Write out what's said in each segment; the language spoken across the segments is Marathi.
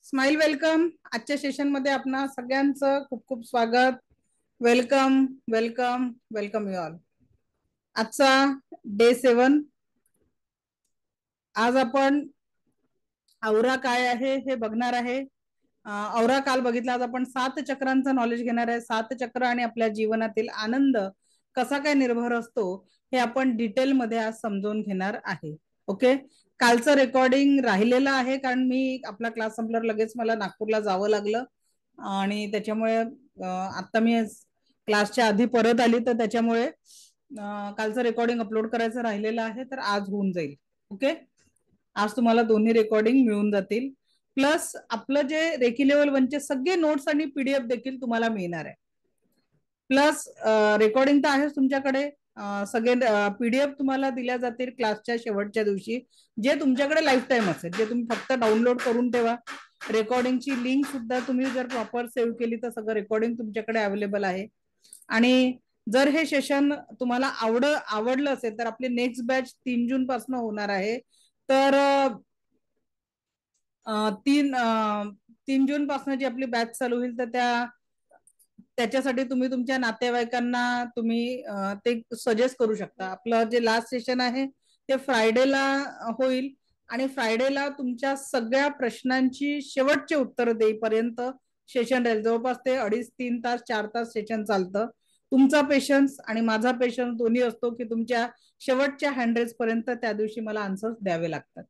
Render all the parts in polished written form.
Smile welcome. आजच्या सेशन मध्ये आपणा सगळ्यांचं खूप खूप स्वागत. Welcome welcome welcome you all. आजचा डे 7. आज आपण औरा काय आहे हे बघणार आहे. औरा काल बघितला. आज आपण 7 चक्रांचं नॉलेज घेणार आहे. 7 चक्र आणि आपल्या जीवनातील आनंद कसा काय निर्भर असतो हे आपण डिटेल मध्ये आज समजून घेणार आहे. ओके. कालचं रेकॉर्डिंग राहिलेलं आहे कारण मी आपला क्लास संपल्यावर लगेच मला नागपूरला जावं लागलं आणि त्याच्यामुळे आता मी क्लासच्या आधी परत आली, तर त्याच्यामुळे कालचं रेकॉर्डिंग अपलोड करायचं राहिलेलं आहे, तर आज होऊन जाईल. ओके. आज तुम्हाला दोन्ही रेकॉर्डिंग मिळून जातील. प्लस आपलं जे रेकी लेवल 1चे सगळे नोट्स आणि पीडीएफ देखील तुम्हाला मिळणार आहे. प्लस रेकॉर्डिंग तर आहेच तुमच्याकडे. सगळे पीडीएफ तुम्हाला दिल्या जातील क्लासच्या शेवटच्या दिवशी, जे तुमच्याकडे लाईफ टाइम असेल, जे तुम्ही फक्त डाउनलोड करून ठेवा. रेकॉर्डिंगची लिंक सुद्धा तुम्ही जर प्रॉपर सेव्ह केली तर सगळं रेकॉर्डिंग तुमच्याकडे अवेलेबल आहे. आणि जर हे सेशन तुम्हाला आवडलं असेल तर आपली नेक्स्ट बॅच 3 जून पासून होणार आहे. तर 3 जून पासून जी आपली बॅच चालू होईल, तर त्याच्यासाठी तुम्ही तुमच्या नातेवाईकांना तुम्ही ते सजेस्ट करू शकता. आपलं जे लास्ट सेशन आहे ते फ्रायडेला होईल आणि फ्रायडेला तुमच्या सगळ्या प्रश्नांची शेवटचे उत्तर देईपर्यंत सेशन राहील. जवळपास ते 2.5-3 तास 4 तास सेशन चालतं. तुमचा पेशन्स आणि माझा पेशन्स दोन्ही असतो की तुमच्या शेवटच्या हँड्रेड पर्यंत त्या दिवशी मला आन्सर्स द्यावे लागतात.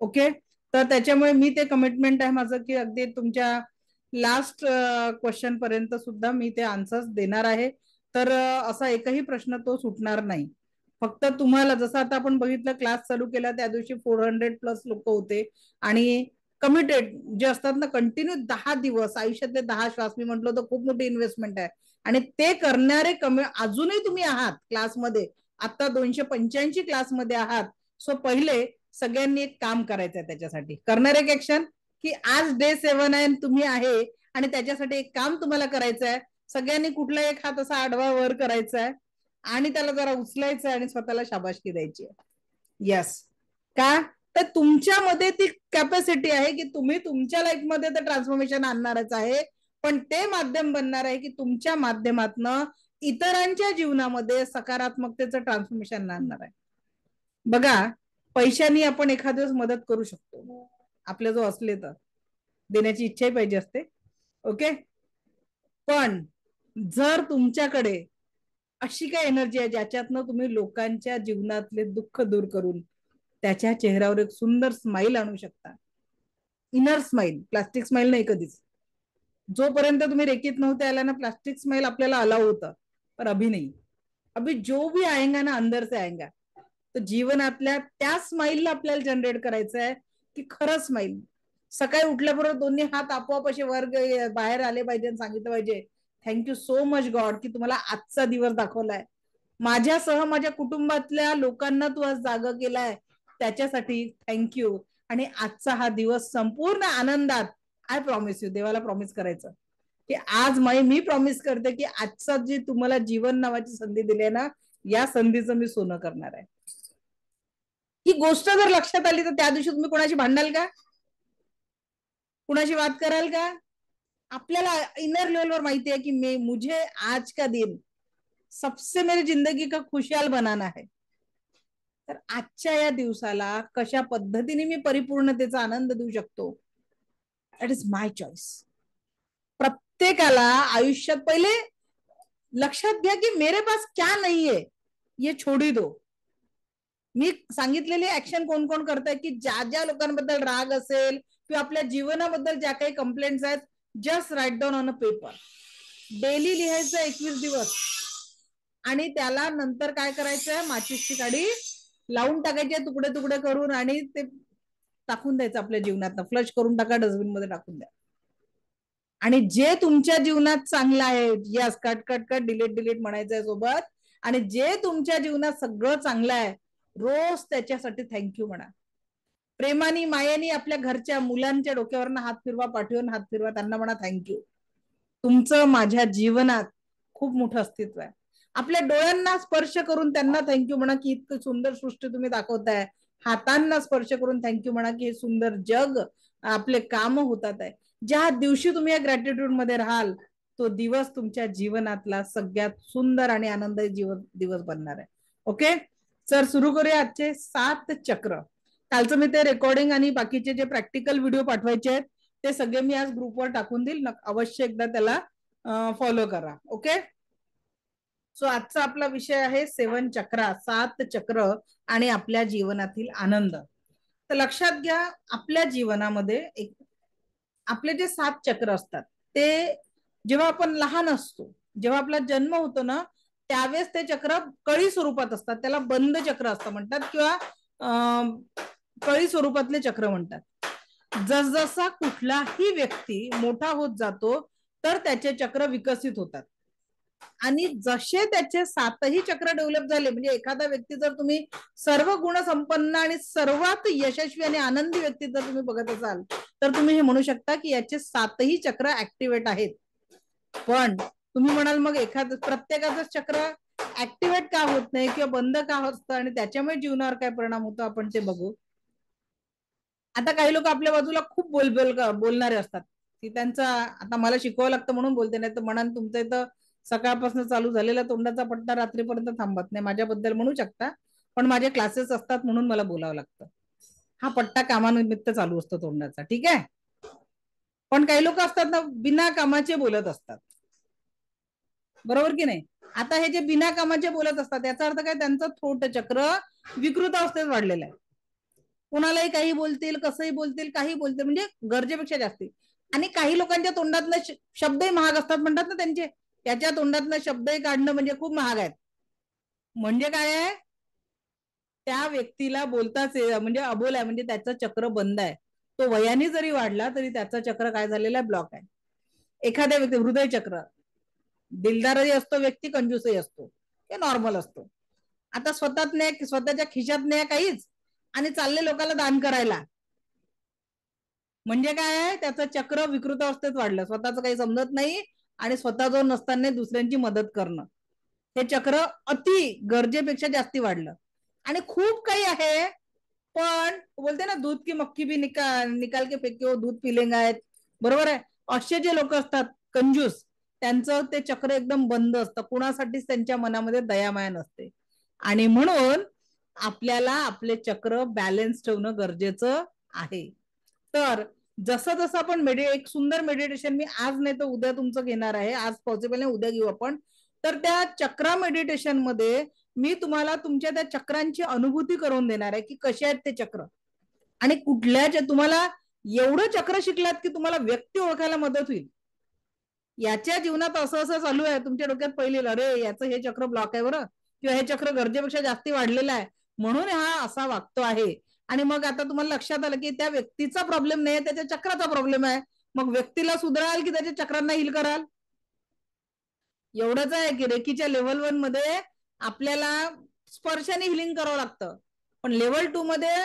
ओके. तर त्याच्यामुळे मी ते कमिटमेंट आहे माझं की अगदी तुमच्या लास्ट क्वेश्चन पर्यंत सुद्धा मी ते आन्सर्स देणार आहे. तर असा एकही प्रश्न तो सुटणार नाही. फक्त तुम्हाला जसं आता आपण बघितलं, क्लास चालू केला त्या दिवशी 400+ लोक होते आणि कमिटेड जे असतात ना, कंटिन्यू 10 दिवस, आयुष्यातले 10 श्वास. मी म्हटलं तर खूप मोठी इन्व्हेस्टमेंट आहे आणि ते करणारे अजूनही तुम्ही आहात क्लासमध्ये. आता 285 क्लासमध्ये आहात. सो पहिले सगळ्यांनी एक काम करायचं आहे. त्याच्यासाठी करणार एक ऍक्शन की आज डे 7 आहे, तुम्ही आहे आणि त्याच्यासाठी एक काम तुम्हाला करायचं आहे. सगळ्यांनी कुठला एक हात असा आडवा वर करायचा आहे आणि त्याला जरा उचलायचं आणि स्वतःला शाबासकी द्यायची आहे. यस. का तर तुमच्यामध्ये ती कॅपॅसिटी आहे की तुम्ही तुमच्या लाईफमध्ये तर ट्रान्सफॉर्मेशन आणणारच आहे, पण ते माध्यम बनणार आहे की तुमच्या माध्यमातनं इतरांच्या जीवनामध्ये सकारात्मकतेचं ट्रान्सफॉर्मेशन आणणार आहे. बघा, पैशानी आपण एखाद्या दिवस मदत करू शकतो, आपल्या जो असले तर देण्याची इच्छाही पाहिजे असते. ओके. पण जर तुमच्याकडे अशी काय एनर्जी आहे ज्याच्यातनं तुम्ही लोकांच्या जीवनातले दुःख दूर करून त्याच्या चेहऱ्यावर एक सुंदर स्माइल आणू शकता, इनर स्माइल, प्लास्टिक स्माइल नाही कधीच. जोपर्यंत तुम्ही रेकीत नव्हते आला ना, प्लास्टिक स्माइल आपल्याला अलाव होता, पर अभी नाही. अभी जो भी आएगा ना अंदर से आएगा. तर जीवनातल्या त्या स्माइलला आपल्याला जनरेट करायचं आहे की खरं स्माइल. सकाळी उठल्याबरोबर दोन्ही हात आपोआप असे वर बाहेर आले पाहिजे आणि सांगितलं पाहिजे, थँक्यू सो मच गॉड की तुम्हाला आजचा दिवस दाखवलाय. माझ्यासह माझ्या कुटुंबातल्या लोकांना तू आज जागा केलाय, त्याच्यासाठी थँक्यू. आणि आजचा हा दिवस संपूर्ण आनंदात, आय प्रॉमिस यू, देवाला प्रॉमिस करायचं की आज मी प्रॉमिस करते की आजचा जी तुम्हाला जीवन नावाची संधी दिली आहे ना, या संधीचं मी सोनं करणार आहे. ही गोष्ट जर लक्षात आली तर त्या दिवशी तुम्ही कोणाशी भांडाल का, कुणाशी वाद कराल का? आपल्याला इनर लेवलवर माहिती आहे की मुझे आज का दिन सबसे मेरी जिंदगी का खुशहाल बनाना है. तर आजच्या या दिवसाला कशा पद्धतीने मी परिपूर्णतेचा आनंद देऊ शकतो, दॅट इज माय चॉईस. प्रत्येकाला आयुष्यात पहिले लक्षात घ्या की मेरे पास क्या नहीं है ये छोड़ी दो. मी सांगितलेले ऍक्शन कोण कोण करताय की ज्या ज्या लोकांबद्दल राग असेल किंवा आपल्या जीवनाबद्दल ज्या काही कंप्लेंट्स आहेत, just write down on a paper. Daily लिहायचं 21 दिवस आणि त्याला नंतर काय करायचंय, माचीसची काडी लावून टाकायचे तुकडे तुकडे करून आणि ते टाकून द्यायचं आपल्या जीवनात. फ्लश करून टाका, डस्टबिन मध्ये टाकून द्या. आणि जे तुमच्या जीवनात चांगलं आहे, yes, cut cut cut, delete delete म्हणायचंय सोबत. आणि जे तुमच्या जीवनात सगळं चांगलं आहे, रोज त्याच्यासाठी थँक्यू म्हणा. प्रेमानी मायेनी आपल्या घरच्या मुलांच्या डोक्यावरनं हात फिरवा, पाठीवरून हात फिरवा, त्यांना म्हणा थँक्यू. तुमचं माझ्या जीवनात खूप मोठं अस्तित्व आहे. आपल्या डोळ्यांना स्पर्श करून त्यांना थँक्यू म्हणा की इतकं सुंदर सृष्टी तुम्ही दाखवताय. हातांना स्पर्श करून थँक्यू म्हणा की हे सुंदर जग आपले काम होतात आहे. ज्या दिवशी तुम्ही या ग्रॅटिट्यूड मध्ये राहाल तो दिवस तुमच्या जीवनातला सगळ्यात सुंदर आणि आनंदी दिवस बनणार आहे. ओके सर, सुरू करूया आजचे 7 चक्र. कालचं मी ते रेकॉर्डिंग आणि बाकीचे जे प्रॅक्टिकल व्हिडिओ पाठवायचे आहेत ते सगळे मी आज ग्रुपवर टाकून देईल, अवश्य एकदा त्याला फॉलो करा. ओके, सो आजचा आपला विषय आहे 7 चक्र, 7 चक्र आणि आपल्या जीवनातील आनंद. तर लक्षात घ्या, आपल्या जीवनामध्ये आपले जे 7 चक्र असतात ते जेव्हा आपण लहान असतो, जेव्हा आपला जन्म होतो ना, त्यावेळेस ते चक्र कळी स्वरूपात असतात, त्याला बंद चक्र असतं म्हणतात, किंवा कळी स्वरूपातले चक्र म्हणतात. जसजसा कुठलाही व्यक्ती मोठा होत जातो तर त्याचे चक्र विकसित होतात आणि जसे त्याचे 7ही चक्र डेव्हलप झाले, म्हणजे एखादा व्यक्ती जर तुम्ही सर्व गुण संपन्न आणि सर्वात यशस्वी आणि आनंदी व्यक्ती जर तुम्ही बघत असाल तर तुम्ही हे म्हणू शकता की याचे 7ही चक्र ऍक्टिव्हेट आहेत. पण तुम्ही म्हणाल मग प्रत्येकाचं चक्र ऍक्टिव्हेट का होत नाही किंवा बंद का होत आणि त्याच्यामुळे जीवनावर काय परिणाम होतो आपण ते बघू. आता काही लोक आपल्या बाजूला खूप बोलणारे असतात की त्यांचा आता मला शिकवावं लागतं म्हणून बोलते, नाही तर म्हणाल तुमचं इथं सकाळपासून चालू झालेला तोंडाचा पट्टा रात्रीपर्यंत थांबत नाही. माझ्याबद्दल म्हणू शकता, पण माझे क्लासेस असतात म्हणून मला बोलावं लागतं. हा पट्टा कामानिमित्त चालू असतो तोंडाचा, ठीक आहे. पण काही लोक असतात ना, बिना कामाचे बोलत असतात, बरोबर की नाही. आता हे जे बिना कामाचे बोलत असतात याचा अर्थ काय, त्यांचं थोट चक्र विकृत अवस्थेत वाढलेलं आहे. कुणालाही काही बोलतील, कसंही बोलतील, काही बोलतील, म्हणजे गरजेपेक्षा जास्ती. आणि काही लोकांच्या तोंडातनं शब्दही महाग असतात म्हणतात ना त्यांचे, त्याच्या तोंडातनं शब्दही काढणं म्हणजे खूप महाग आहेत. म्हणजे काय आहे, त्या व्यक्तीला बोलताच म्हणजे अबोल आहे, म्हणजे त्याचं चक्र बंद आहे. तो वयाने जरी वाढला तरी त्याचं चक्र काय झालेलं आहे, ब्लॉक आहे. एखाद्या व्यक्ती हृदय चक्र, दिलदारही असतो व्यक्ती, कंजूसही असतो, हे नॉर्मल असतो. आता स्वतःच्या खिशात नाही काहीच आणि चालले लोकांना दान करायला, म्हणजे काय आहे, त्याचं चक्र विकृत अवस्थेत वाढलं, स्वतःच काही समजत नाही आणि स्वतः जो नसताना दुसऱ्यांची मदत करणं, हे चक्र अति गरजेपेक्षा जास्ती वाढलं. आणि खूप काही आहे, पण बोलते ना दूध की मक्खी भी निकाल के फेंके दूध पिलेंगे आहेत, बरोबर आहे. असे जे लोक असतात कंजूस, त्यांचं ते चक्र एकदम बंद असतं, कुणासाठीच त्यांच्या मनामध्ये दयामाया नसते. आणि म्हणून आपल्याला आपले चक्र बॅलन्स ठेवणं गरजेचं आहे. तर जसं जसं आपण एक सुंदर मेडिटेशन मी आज नाही तर उद्या तुमचं घेणार आहे, आज पॉसिबल नाही उद्या घेऊ आपण. तर त्या चक्रा मेडिटेशन मध्ये मी तुम्हाला तुमच्या त्या चक्रांची अनुभूती करून देणार आहे की कसे आहेत ते चक्र आणि कुठल्या तुम्हाला एवढं चक्र शिकलात की तुम्हाला व्यक्ती ओळखायला मदत होईल. याच्या जीवनात असं असं चालू आहे, तुमच्या डोक्यात पहिले अरे याचं हे चक्र ब्लॉक आहे बरं, किंवा हे चक्र गरजेपेक्षा जास्ती वाढलेलं आहे म्हणून हा असा वागतो आहे. आणि मग आता तुम्हाला लक्षात आलं की त्या व्यक्तीचा प्रॉब्लेम नाही, त्याच्या चक्राचा प्रॉब्लेम आहे. मग व्यक्तीला सुधाराल की त्याच्या चक्रांना हील कराल. एवढंच आहे की रेकीच्या लेव्हल 1 मध्ये आपल्याला स्पर्शाने हिलिंग करावं लागतं, पण लेव्हल 2 मध्ये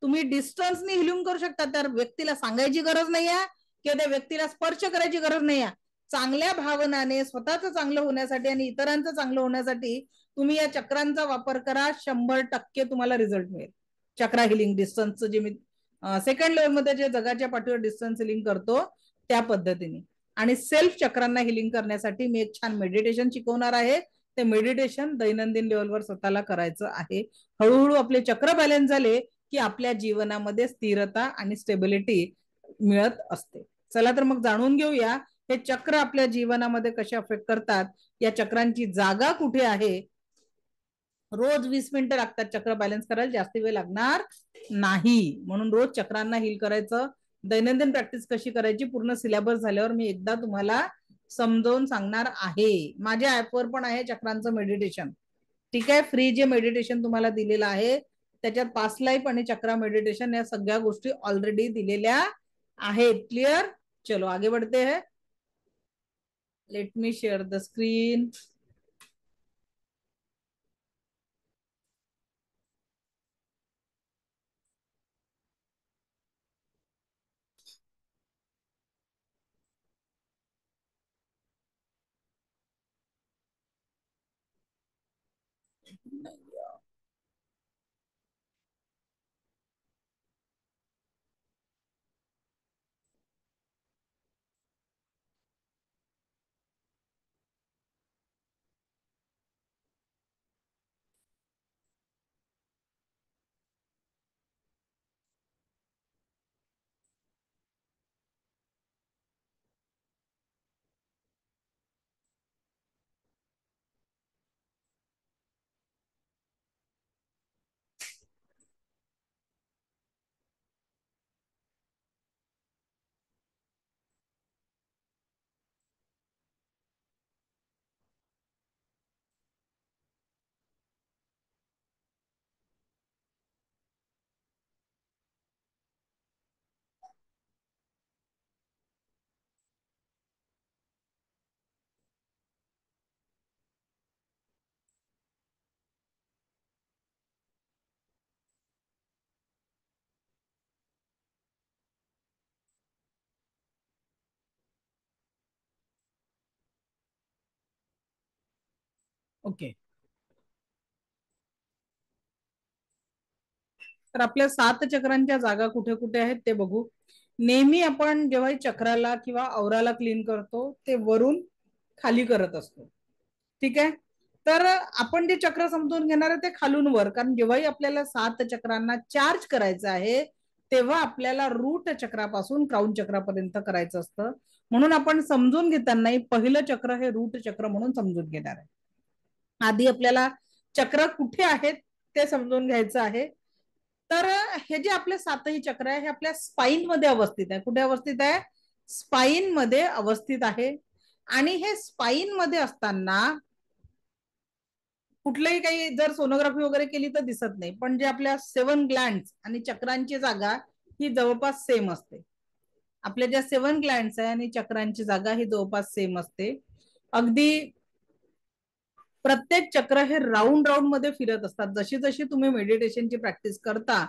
तुम्ही डिस्टन्सने हिलिंग करू शकता. त्या व्यक्तीला सांगायची गरज नाही आहे किंवा त्या व्यक्तीला स्पर्श करायची गरज नाही आहे. चांगल्या भावनाने स्वतःच चांगलं होण्यासाठी आणि इतरांचं चांगलं होण्यासाठी तुम्ही या चक्रांचा वापर करा, 100% तुम्हाला रिझल्ट मिळेल. चक्रा हिलिंग डिस्टन्सचं जे मी सेकंड लेवल मध्ये जे जगाच्या पाठीवर डिस्टन्स हिलिंग करतो त्या पद्धतीने. आणि सेल्फ चक्रांना हिलिंग करण्यासाठी मी एक छान मेडिटेशन शिकवणार आहे. ते मेडिटेशन दैनंदिन लेवलवर स्वतःला करायचं आहे. हळूहळू आपले चक्र बॅलन्स झाले की आपल्या जीवनामध्ये स्थिरता आणि स्टेबिलिटी मिळत असते. चला तर मग जाणून घेऊया हे चक्र आपल्या जीवनामध्ये कसे अफेक्ट करतात, या चक्रांची जागा कुठे आहे. रोज 20 मिनिटं लागतात चक्र बॅलन्स करायला, जास्त वेळ लागणार नाही. म्हणून रोज चक्रांना हील करायचं. दैनंदिन प्रॅक्टिस कशी करायची पूर्ण सिलेबस झाल्यावर मी एकदा तुम्हाला समजावून सांगणार आहे. माझ्या ऍपवर पण आहे चक्रांचं मेडिटेशन, ठीक आहे. फ्री जे मेडिटेशन तुम्हाला दिलेलं आहे त्याच्यात पास्ट लाईफ आणि चक्रा मेडिटेशन या सगळ्या गोष्टी ऑलरेडी दिलेल्या आहेत. क्लियर, चलो आगे बढ़ते हैं. Let me share the screen. Okay. तर आपल्या 7 चक्रांच्या जागा कुठे कुठे आहेत ते बघू. नेहमी आपण जेव्हा चक्राला किंवा औराला क्लीन करतो ते वरून खाली करत असतो. ठीक आहे. तर आपण जे चक्र समजून घेणार आहे ते खालून वर, कारण जेव्हाही आपल्याला 7 चक्रांना चार्ज करायचं आहे तेव्हा आपल्याला रूट चक्रापासून क्राऊन चक्रापर्यंत करायचं असतं. म्हणून आपण समजून घेताना पहिलं चक्र हे रूट चक्र म्हणून समजून घेणार आहे. आधी आपल्याला चक्र कुठे आहेत ते समजून घ्यायचं आहे. तर हे जे आपले 7ही चक्र आहे हे आपल्या स्पाइन मध्ये अवस्थित आहे. कुठे अवस्थित आहे? स्पाइन मध्ये अवस्थित आहे. आणि हे स्पाइन मध्ये असताना कुठलंही काही जर सोनोग्राफी वगैरे केली तर दिसत नाही, पण जे आपल्या 7 ग्लँड्स आणि चक्रांची जागा ही जवळपास सेम असते. आपल्या ज्या 7 ग्लँड्स आहे आणि चक्रांची जागा ही जवळपास सेम असते. अगदी प्रत्येक चक्र हे राऊंड राऊंड मध्ये फिरत असतात. जशी जशी तुम्ही मेडिटेशनची प्रॅक्टिस करता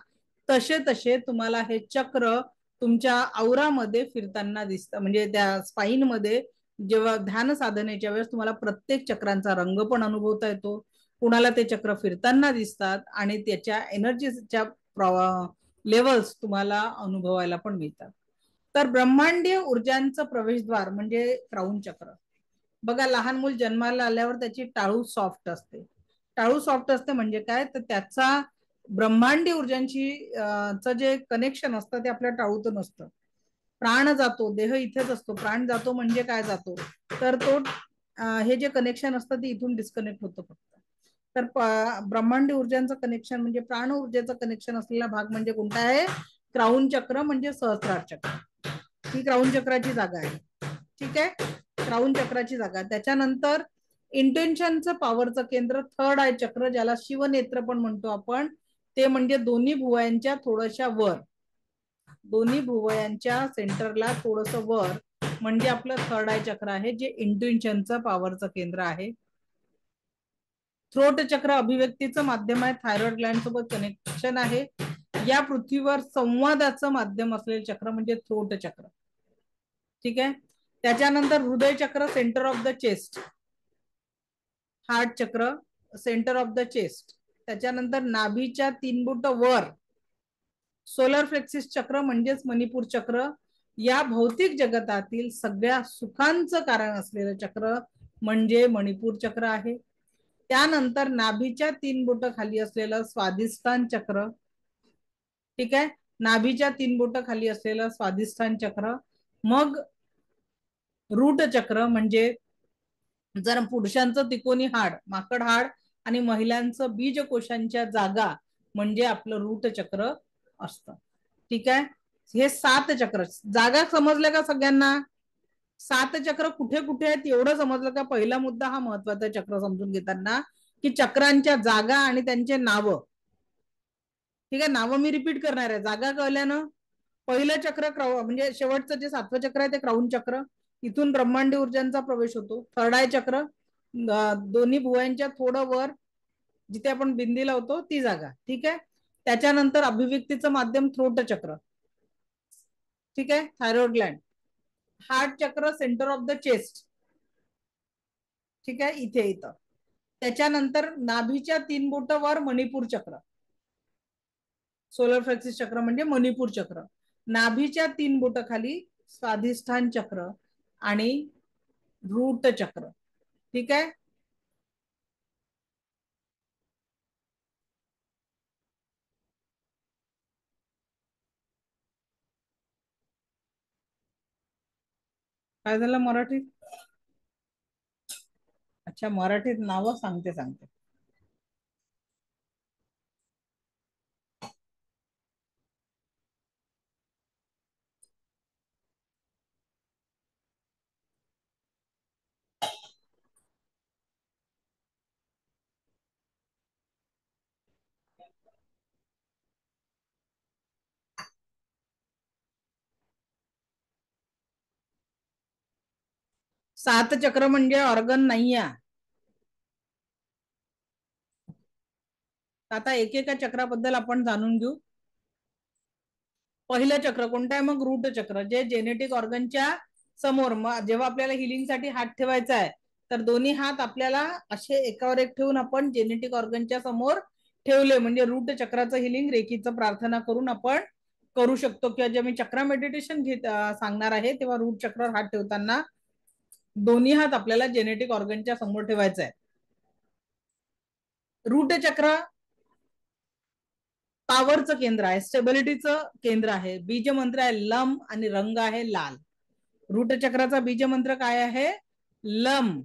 तसे तसे तुम्हाला हे चक्र तुमच्या औरामध्ये फिरताना दिसतं. म्हणजे त्या स्पाइन मध्ये जेव्हा ध्यान साधनेच्या वेळेस तुम्हाला प्रत्येक चक्रांचा रंग पण अनुभवता येतो. कुणाला ते चक्र फिरताना दिसतात आणि त्याच्या एनर्जीच्या लेवल्स तुम्हाला अनुभवायला पण मिळतात. तर ब्रह्मांडीय ऊर्जांचं प्रवेशद्वार म्हणजे क्राऊन चक्र. बघा, लहान मूल जन्माला आल्यावर त्याची टाळू सॉफ्ट असते. टाळू सॉफ्ट असते म्हणजे काय, तर त्याचा ब्रह्मांडी ऊर्जांची जे कनेक्शन असतं ते आपल्या टाळूतून असतं. प्राण जातो, देह इथेच असतो. प्राण जातो म्हणजे काय जातो, तर तो हे जे कनेक्शन असतं ते इथून डिस्कनेक्ट होतं फक्त. तर ब्रह्मांडी ऊर्जांचं कनेक्शन म्हणजे प्राण ऊर्जेचं कनेक्शन असलेला भाग म्हणजे कोणता आहे? क्राऊन चक्र म्हणजे सहस्रार चक्र. ही क्राऊन चक्राची जागा आहे. ठीक आहे, क्राऊन चक्राची जागा. त्याच्यानंतर इंटेन्शनचं पॉवरचं केंद्र थर्ड आय चक्र, ज्याला शिवनेत्र पण म्हणतो आपण, ते म्हणजे दोन्ही भुवयांच्या थोड्याशा वर, दोन्ही भुवयांच्या सेंटरला थोडस वर म्हणजे आपलं थर्ड आय चक्र आहे, जे इंट्युशनचं पॉवरचं केंद्र आहे. थ्रोट चक्र अभिव्यक्तीचं माध्यम आहे. थायरॉइड ग्लँड सोबत कनेक्शन आहे. या पृथ्वीवर संवादाचं माध्यम असलेले चक्र म्हणजे थ्रोट चक्र. ठीक आहे. त्याच्यानंतर हृदय चक्र, centre of the chest. Heart चक्र, सेंटर ऑफ द चेस्ट. त्याच्यानंतर नाभीच्या 3 बोट वर सोलर फ्लेक्सिस चक्र म्हणजेच मणिपूर चक्र. या भौतिक जगतातील सगळ्या सुखांचं कारण असलेलं चक्र म्हणजे मणिपूर चक्र आहे. त्यानंतर नाभीच्या 3 बोट खाली असलेलं स्वादिष्ठान चक्र. ठीक आहे, नाभीच्या 3 बोट खाली असलेलं स्वादिष्ठान चक्र. मग रूट चक्र म्हणजे जर पुरुषांचं तिकोनी हाड, माकड हाड, आणि महिलांचं बीजकोशांच्या जागा म्हणजे आपलं रूट चक्र असतं. ठीक आहे. हे 7 चक्र जागा समजल्या का सगळ्यांना? 7 चक्र कुठे कुठे आहेत एवढं समजलं का? पहिला मुद्दा हा महत्वाचा चक्र समजून घेताना, की चक्रांच्या जागा आणि त्यांचे नाव. ठीक आहे, नावं मी रिपीट करणार आहे, जागा कळल्यानं. पहिलं चक्र म्हणजे शेवटचं जे 7वं चक्र आहे ते क्राऊन चक्र. इथून ब्रह्मांडी ऊर्जांचा प्रवेश होतो. थर्ड आय चक्र, दोन्ही भुवयांच्या थोडं वर जिथे आपण बिंदी लावतो ती जागा. ठीक आहे. त्याच्यानंतर अभिव्यक्तीचं माध्यम थ्रोट चक्र. ठीक आहे, थायरॉइड ग्लँड. हार्ट चक्र, सेंटर ऑफ द चेस्ट. ठीक आहे, इथे इथं. त्याच्यानंतर नाभीच्या 3 बोट वर मणिपूर चक्र. सोलर फ्लेक्सिस चक्र म्हणजे मणिपूर चक्र. नाभीच्या 3 बोट खाली स्वाधिष्ठान चक्र आणि रूट चक्र. ठीक आहे. काय झालं मराठीत? अच्छा, मराठीत नावं सांगते सांगते. 7 चक्र म्हणजे ऑर्गन नाही आहे. आता एकेका चक्राबद्दल आपण जाणून घेऊ. पहिलं चक्र कोणतं आहे? मग रूट चक्र, जे जेनेटिक ऑर्गनच्या समोर. जेव्हा आपल्याला हिलिंगसाठी हात ठेवायचा आहे तर दोन्ही हात आपल्याला असे एकावर एक ठेवून आपण जेनेटिक ऑर्गनच्या समोर ठेवले म्हणजे रूट चक्राचं हिलिंग रेखीचं प्रार्थना करून आपण करू शकतो. किंवा जे मी चक्र मेडिटेशन सांगणार आहे तेव्हा रूट चक्रावर हात ठेवताना दोन्ही हात आपल्याला जेनेटिक ऑर्गनच्या समोर ठेवायचा आहे. रूट चक्र पॉवरचं केंद्र आहे, स्टेबिलिटीचं केंद्र आहे. बीज मंत्र आहे लम आणि रंग आहे लाल. रूट चक्राचा बीज मंत्र काय आहे? लम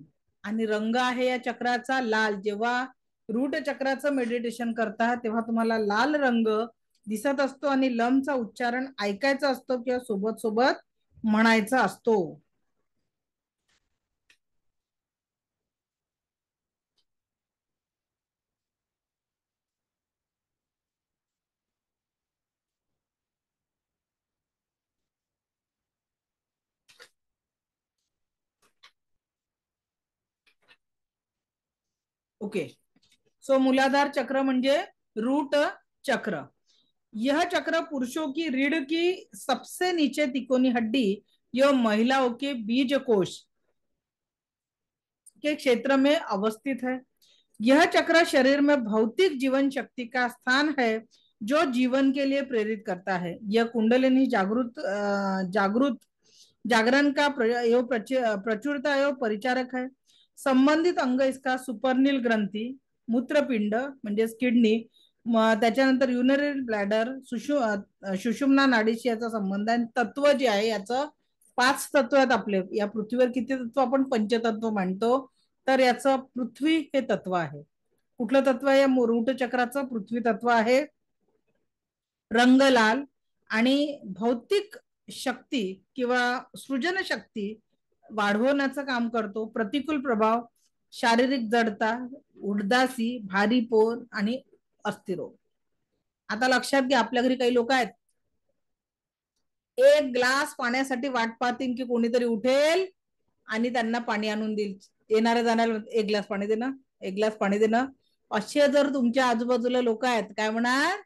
आणि रंग आहे या चक्राचा लाल. जेव्हा रूट चक्राचं मेडिटेशन करता तेव्हा तुम्हाला लाल रंग दिसत असतो आणि लमचा उच्चारण ऐकायचा असतो किंवा सोबत सोबत म्हणायचा असतो. ओके, सो मूलाधार चक्र म्हणजे रूट चक्र. यह चक्र पुरुषों की रीढ़ की सबसे नीचे तिकोनी हड्डी यह महिलाओं के बीज कोश के क्षेत्र में अवस्थित है. यह चक्र शरीर में भौतिक जीवन शक्ति का स्थान है जो जीवन के लिए प्रेरित करता है. यह कुंडलिनी जागृत जागरण का प्रचुरता एवं परिचारक है. संबंधित अंग इसका सुपरनील ग्रंथी, मूत्रपिंड म्हणजे किडनी, त्याच्यानंतर युनरी ब्लॅडर, सुषुम्ना नाडीशी याचा संबंध आहे. तत्व जे आहे याचं 5 तत्व आहेत आपले. या पृथ्वीवर किती तत्व आपण पंचतत्व मानतो, तर याचं पृथ्वी हे तत्व आहे. कुठलं तत्व आहे? रूट चक्राचं पृथ्वी तत्व आहे. रंग लाल आणि भौतिक शक्ती किंवा सृजन शक्ती वाढवण्याचं काम करतो. प्रतिकूल प्रभाव, शारीरिक जडता, उदासी, भारीपोर आणि अस्थिरोग. आता लक्षात घ्या, आपल्या घरी काही लोक आहेत एक ग्लास पाण्यासाठी वाट पाहतील की कोणीतरी उठेल आणि त्यांना पाणी आणून देईल. येणाऱ्या जाणाऱ्या एक ग्लास पाणी दे ना, एक ग्लास पाणी दे ना. असे जर तुमच्या आजूबाजूला लोक आहेत, काय म्हणणार?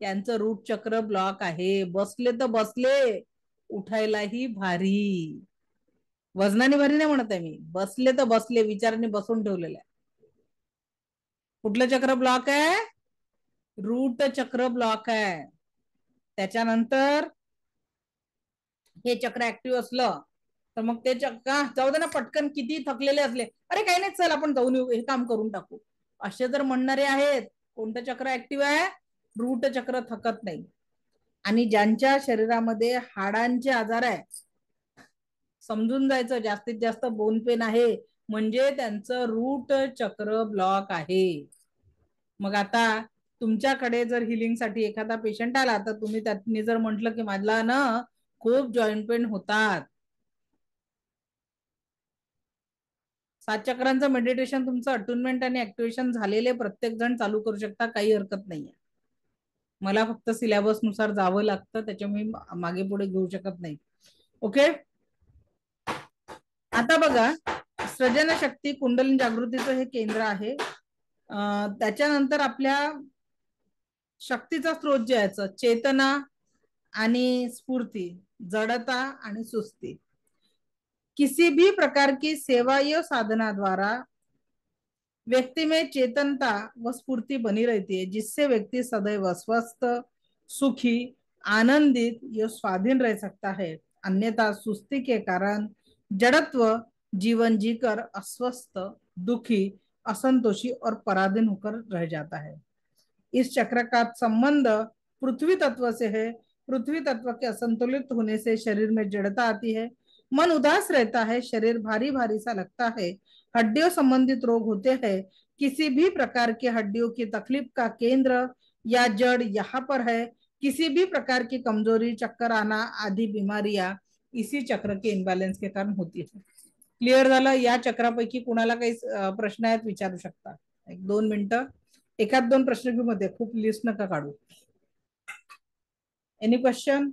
त्यांचं रूट चक्र ब्लॉक आहे. बसले तर बसले, उठायलाही भारी. वजनाने भारी नाही म्हणत आहे मी, बसले तर बसले, विचाराने बसून ठेवलेलं आहे. कुठलं चक्र ब्लॉक आहे? रूट चक्र ब्लॉक आहे. त्याच्यानंतर हे चक्र ऍक्टिव्ह असलं तर मग ते चक्र जाऊ दे ना, पटकन किती थकलेले असले, अरे काही नाही चल आपण जाऊन येऊ, हे काम करून टाकू, असे जर म्हणणारे आहेत. कोणतं चक्र ऍक्टिव्ह आहे? रूट चक्र थकत नाही. आणि ज्यांच्या शरीरामध्ये हाडांचे आजार आहे, समजून जायचं जास्तीत जास्त बोन पेन आहे म्हणजे त्यांचं रूट चक्र ब्लॉक आहे. मग आता तुमच्याकडे जर हिलिंग साठी एखादा पेशंट आला तर तुम्ही त्यांनी जर म्हटलं की मला ना खूप जॉईंट पेन होतात, 7 चक्रांचं मेडिटेशन तुमचं अटुनमेंट आणि ऍक्टिव्हेशन झालेले प्रत्येक जण चालू करू शकता, काही हरकत नाहीये. मला फक्त सिलेबस नुसार जावं लागतं, त्याच्यामुळे मागे पुढे घेऊ शकत नाही. ओके, आता बघा, सृजन शक्ती कुंडलिनी जागृतीचं हे केंद्र आहे. त्याच्यानंतर आपल्या शक्तीचा स्रोत जे आहे चेतना आणि स्फूर्ती, जडता आणि सुस्ती. किसी भी प्रकार की सेवा या साधना द्वारा व्यक्ति में चेतनता व स्फूर्ति बनी रहती है, जिससे व्यक्ति सदैव स्वस्थ, सुखी, आनंदित या स्वाधीन रह सकता है. अन्यथा सुस्ती के कारण जड़त्व जीवन जीकर अस्वस्थ, दुखी, असंतोषी और पराधीन होकर रह जाता है. इस चक्र का संबंध पृथ्वी तत्व से है. पृथ्वी तत्व के असंतुलित होने से शरीर में जड़ता आती है, मन उदास रहता है, शरीर भारी भारी सा लगता है, हड्डियों संबंधित रोग होते हैं. किसी भी प्रकार के हड्डियों की तकलीफ का केंद्र या जड़ यहाँ पर है. किसी भी प्रकार की कमजोरी, चक्कर आना आदि बीमारियां इसी चक्र के इम्बॅलन्स के कारण होती है. क्लिअर झालं? या चक्रापैकी कुणाला काही प्रश्न आहेत विचारू शकता. 1-2 मिनिटं, एखाद 2 प्रश्न घेऊ मध्ये, खूप लिस्ट नका काढू. Any question?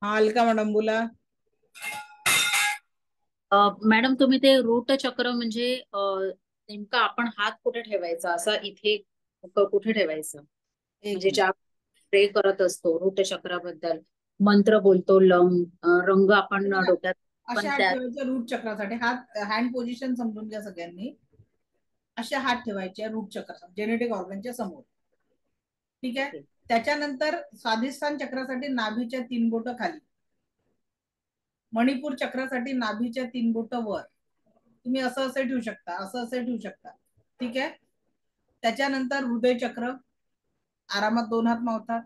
हा अलका मॅडम बोला. मॅडम तुम्ही ते रूट चक्र म्हणजे नेमका आपण हात कुठे ठेवायचा, असं इथे कुठे ठेवायचं, म्हणजे ज्या प्रे करत असतो रूट चक्राबद्दल, मंत्र बोलतो, लम, रंग आपण डोक्यात अशा हात ठेवायचे रूट चक्रासाठी. हात हँड पोझिशन समजून घ्या सगळ्यांनी. असे हात ठेवायचे रूट चक्र जेनेटिक ऑर्गनच्या समोर. ठीक आहे. त्याच्यानंतर स्वाधिष्ठान चक्रासाठी नाभीच्या 3 बोट खाली, मणिपूर चक्रासाठी नाभीच्या 3 बोट वर. तुम्ही असं असे ठेवू शकता, असं असे ठेवू शकता. ठीक आहे. त्याच्यानंतर हृदय चक्र आरामात 2 हात मावतात.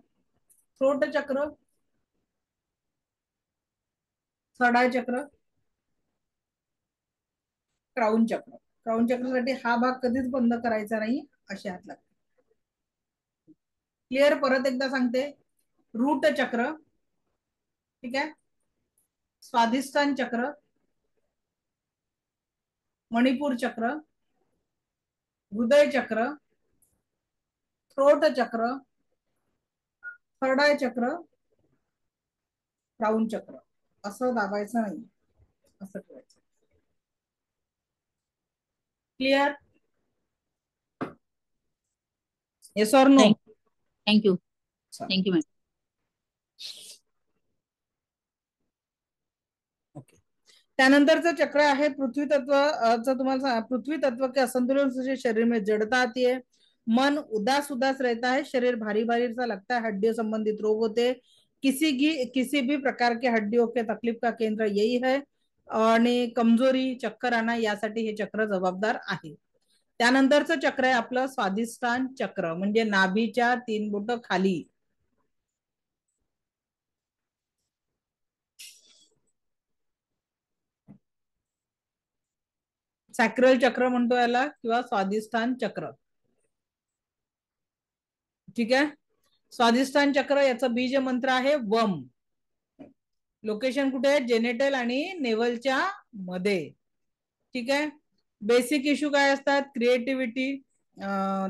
थ्रोट चक्र, थर्ड चक्र, क्राऊन चक्र. क्राऊन चक्रासाठी हा भाग कधीच बंद करायचा नाही, असे हात लागतात. क्लिअर. परत एकदा सांगते. रूट चक्र, ठीक आहे, स्वाधिष्ठान चक्र, मणिपूर चक्र, हृदय चक्र, थ्रोट चक्र, थर्ड आय चक्र, क्राऊन चक्र. असं दाबायचं नाही, असं ठेवायचं. Clear. Yes or no? Thank you. Thank you ma'am. Okay. त्यानंतरचं चक्र आहे पृथ्वी तत्व. तुम्हाला पृथ्वी तत्व के असंतुलन से शरीर में जड़ता आती है, मन उदास उदास रहता है, शरीर भारी भारी सा लगता है, हड्डियों संबंधित रोग होते हैं, किसी भी प्रकार के हड्डियों के तकलीफ का केंद्र यही है, आणि कमजोरी चक्कर आना यासाठी हे चक्र जबाबदार आहे. त्यानंतरचं चक्र आहे आपलं स्वाधिष्ठान चक्र, म्हणजे नाभीच्या 3 बोट खाली. सॅक्रल चक्र म्हणतो याला, किंवा स्वाधिष्ठान चक्र. ठीक आहे. स्वाधिष्ठान चक्र याचं बीज मंत्र आहे वम. लोकेशन कुठे आहे? जेनेटल आणि नेवलच्या मध्ये. ठीक आहे. बेसिक इश्यू काय असतात? क्रिएटिव्हिटी,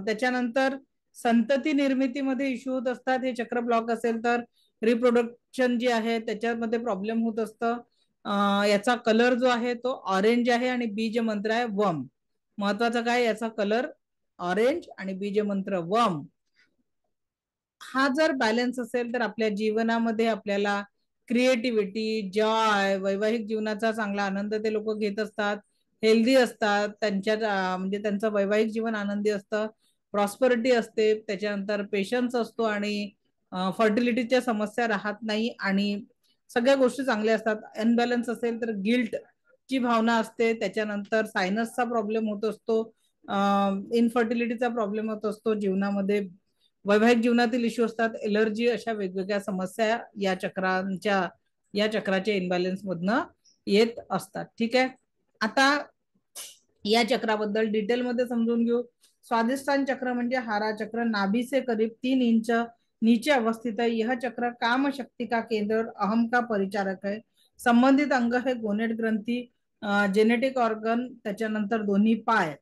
त्याच्यानंतर संतती निर्मितीमध्ये इश्यू होत असतात. हे चक्र ब्लॉक असेल तर रिप्रोडक्शन जे आहे त्याच्यामध्ये प्रॉब्लेम होत असतं. याचा कलर जो आहे तो ऑरेंज आहे आणि बीज मंत्र आहे वम. महत्वाचं काय? याचा कलर ऑरेंज आणि बीज मंत्र वम. हा जर बॅलन्स असेल तर आपल्या जीवनामध्ये आपल्याला क्रिएटिव्हिटी, जॉय, वैवाहिक जीवनाचा चांगला आनंद ते लोक घेत असतात, हेल्दी असतात, त्यांच्या म्हणजे त्यांचं वैवाहिक जीवन आनंदी असतं, प्रॉस्परिटी असते, त्याच्यानंतर पेशन्स असतो आणि फर्टिलिटीच्या समस्या राहत नाही आणि सगळ्या गोष्टी चांगल्या असतात. अनबॅलन्स असेल तर गिल्ट ची भावना असते, त्याच्यानंतर सायनसचा प्रॉब्लेम होत असतो, इनफर्टिलिटीचा प्रॉब्लेम होत असतो जीवनामध्ये, वैवाहिक जीवनातील इश्यू असतात, एलर्जी, अशा वेगवेगळ्या समस्या या चक्राच्या इनबॅलन्स मधनं येत असतात. ठीक आहे. आता या चक्राबद्दल डिटेलमध्ये समजून घेऊ. स्वाधिष्ठान चक्र म्हणजे हारा चक्र, नाभि से करीब 3 इंच नीचे अवस्थित है. यह चक्र काम शक्ति का केंद्र और अहम का परिचारक है. संबंधित अंग है गोनेट ग्रंथी, जेनेटिक ऑर्गन, त्याच्यानंतर दोन्ही पाय.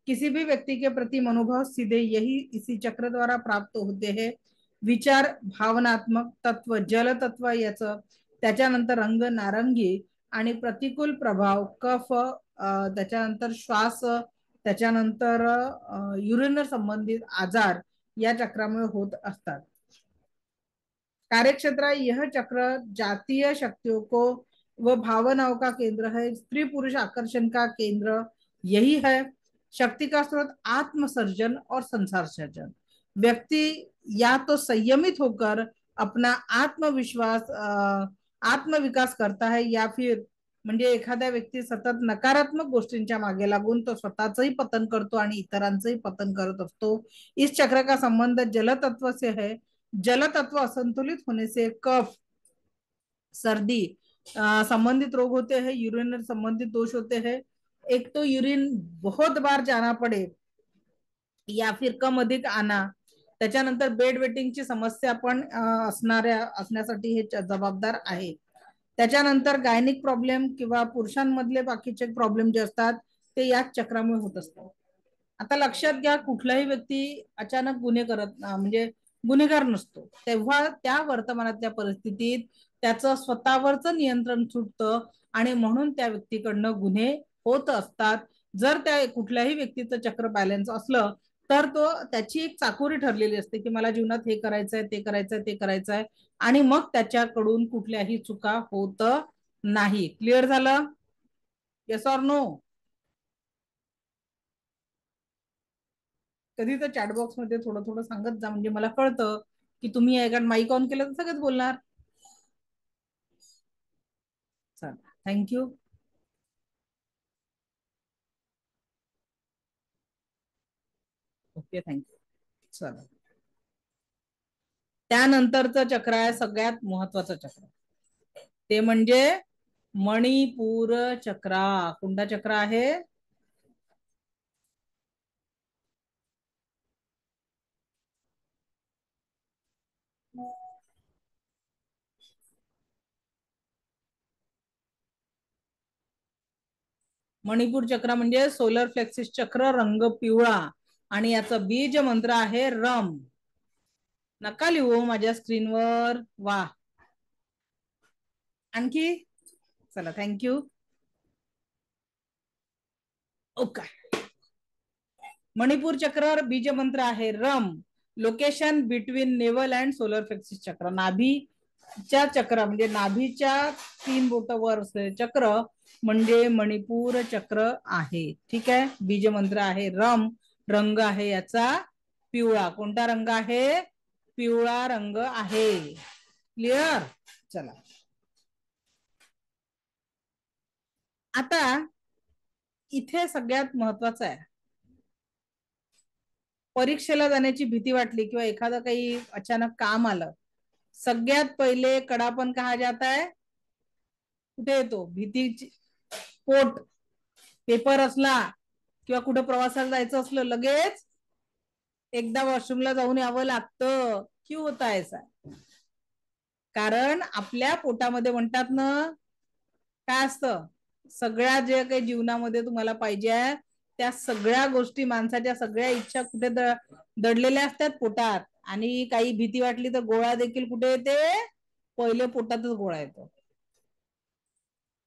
किसी भी व्यक्ति के प्रति मनोभाव सीधे यही इसी चक्र द्वारा प्राप्त होते हैं. विचार, भावनात्मक तत्व जल तत्व याचं, त्याच्यानंतर रंग नारंगी आणि प्रतिकूल प्रभाव कफ, त्याच्यानंतर श्वास, त्याच्यानंतर युरिनर संबंधित आजार या चक्रामुळे होत असतात. कार्यक्षेत्र यह चक्र जातीय शक्तियों को व भावनाओं का केंद्र है. स्त्री पुरुष आकर्षण का केंद्र यही है. शक्ति का स्रोत आत्मसर्जन और संसार सर्जन. व्यक्ति या तो संयमित होकर अपना आत्मविकास करता है, या फिर म्हणजे एखाद्या व्यक्ती सतत नकारात्मक गोष्टींच्या मागे लागून तो स्वतःचंही पतन करतो आणि इतरांचंही पतन करत असतो. इस चक्र का संबंध जल तत्व से है. जल तत्व असंतुलित होने से कफ, सर्दी संबंधित रोग होते हैं, यूरिनर संबंधित दोष होते हैं. एक तो यूरिन बहुत बार जाना पड़े या फिर कम अधिक आना, त्याच्यानंतर बेड वेटिंगची समस्या पण असण्यासाठी हे जबाबदार आहे. त्याच्यानंतर गायनिक प्रॉब्लेम किंवा पुरुषांमधले बाकीचे प्रॉब्लेम जे असतात ते याच चक्रामुळे होत असतात. आता लक्षात घ्या, कुठलाही व्यक्ती अचानक म्हणजे गुन्हेगार नसतो. तेव्हा त्या वर्तमानातल्या परिस्थितीत त्याचं स्वतःवरच नियंत्रण सुटतं आणि म्हणून त्या व्यक्तीकडनं गुन्हे होत असतात. जर त्या कुठल्याही व्यक्तीचं चक्र बॅलन्स असलं तर तो त्याची एक चाकोरी ठरलेली असते की मला जीवनात हे करायचंय, ते करायचंय, ते करायचंय, आणि मग त्याच्याकडून कुठल्याही चुका होत नाही. क्लिअर झालं? Yes or no? कधी तर चॅट बॉक्स मध्ये थोडं थोडं सांगत जा, म्हणजे मला कळतं की तुम्ही आहे, कारण माईक ऑन केलं तर सगळंच बोलणार. चला, थँक्यू. Okay, thank you. चला, त्यानंतरचं चक्र आहे सगळ्यात महत्वाचं चक्र, ते म्हणजे मणिपूर चक्रा. कोणता चक्र आहे? मणिपूर चक्र म्हणजे सोलर फ्लेक्सिस चक्र, रंग पिवळा, आणि याचं बीज मंत्र आहे रम. नका लिहू माझ्या स्क्रीनवर. वा, आणखी? चला, थँक्यू. ओके. मणिपूर चक्र बीज मंत्र आहे रम. Location between navel and solar plexus चक्र. नाभीच्या चक्र म्हणजे नाभीच्या 3 बोट वर चक्र म्हणजे मणिपूर चक्र आहे. ठीक आहे. बीज मंत्र आहे रम. रंग आहे याचा पिवळा. कोणता रंग आहे? पिवळा रंग आहे. क्लिअर? चला, आता इथे सगळ्यात महत्वाचं आहे, परीक्षेला जाण्याची भीती वाटली किंवा एखादं काही अचानक काम आलं, सगळ्यात पहिले कडापण कहा जाता है? कुठे येतो? भीतीची पोट. पेपर असला किंवा कुठं प्रवासाला जायचं असलं, लगेच एकदा वॉशरूमला जाऊन यावं लागतं. क्यों होता ऐसा? कारण आपल्या पोटामध्ये म्हणतात ना, काय असतं, सगळ्या जे काही जीवनामध्ये तुम्हाला पाहिजे आहे त्या सगळ्या गोष्टी, माणसाच्या सगळ्या इच्छा कुठे दडलेल्या असतात? पोटात. आणि काही भीती वाटली तर गोळा देखील कुठे येते? पहिले पोटातच गोळा येतो.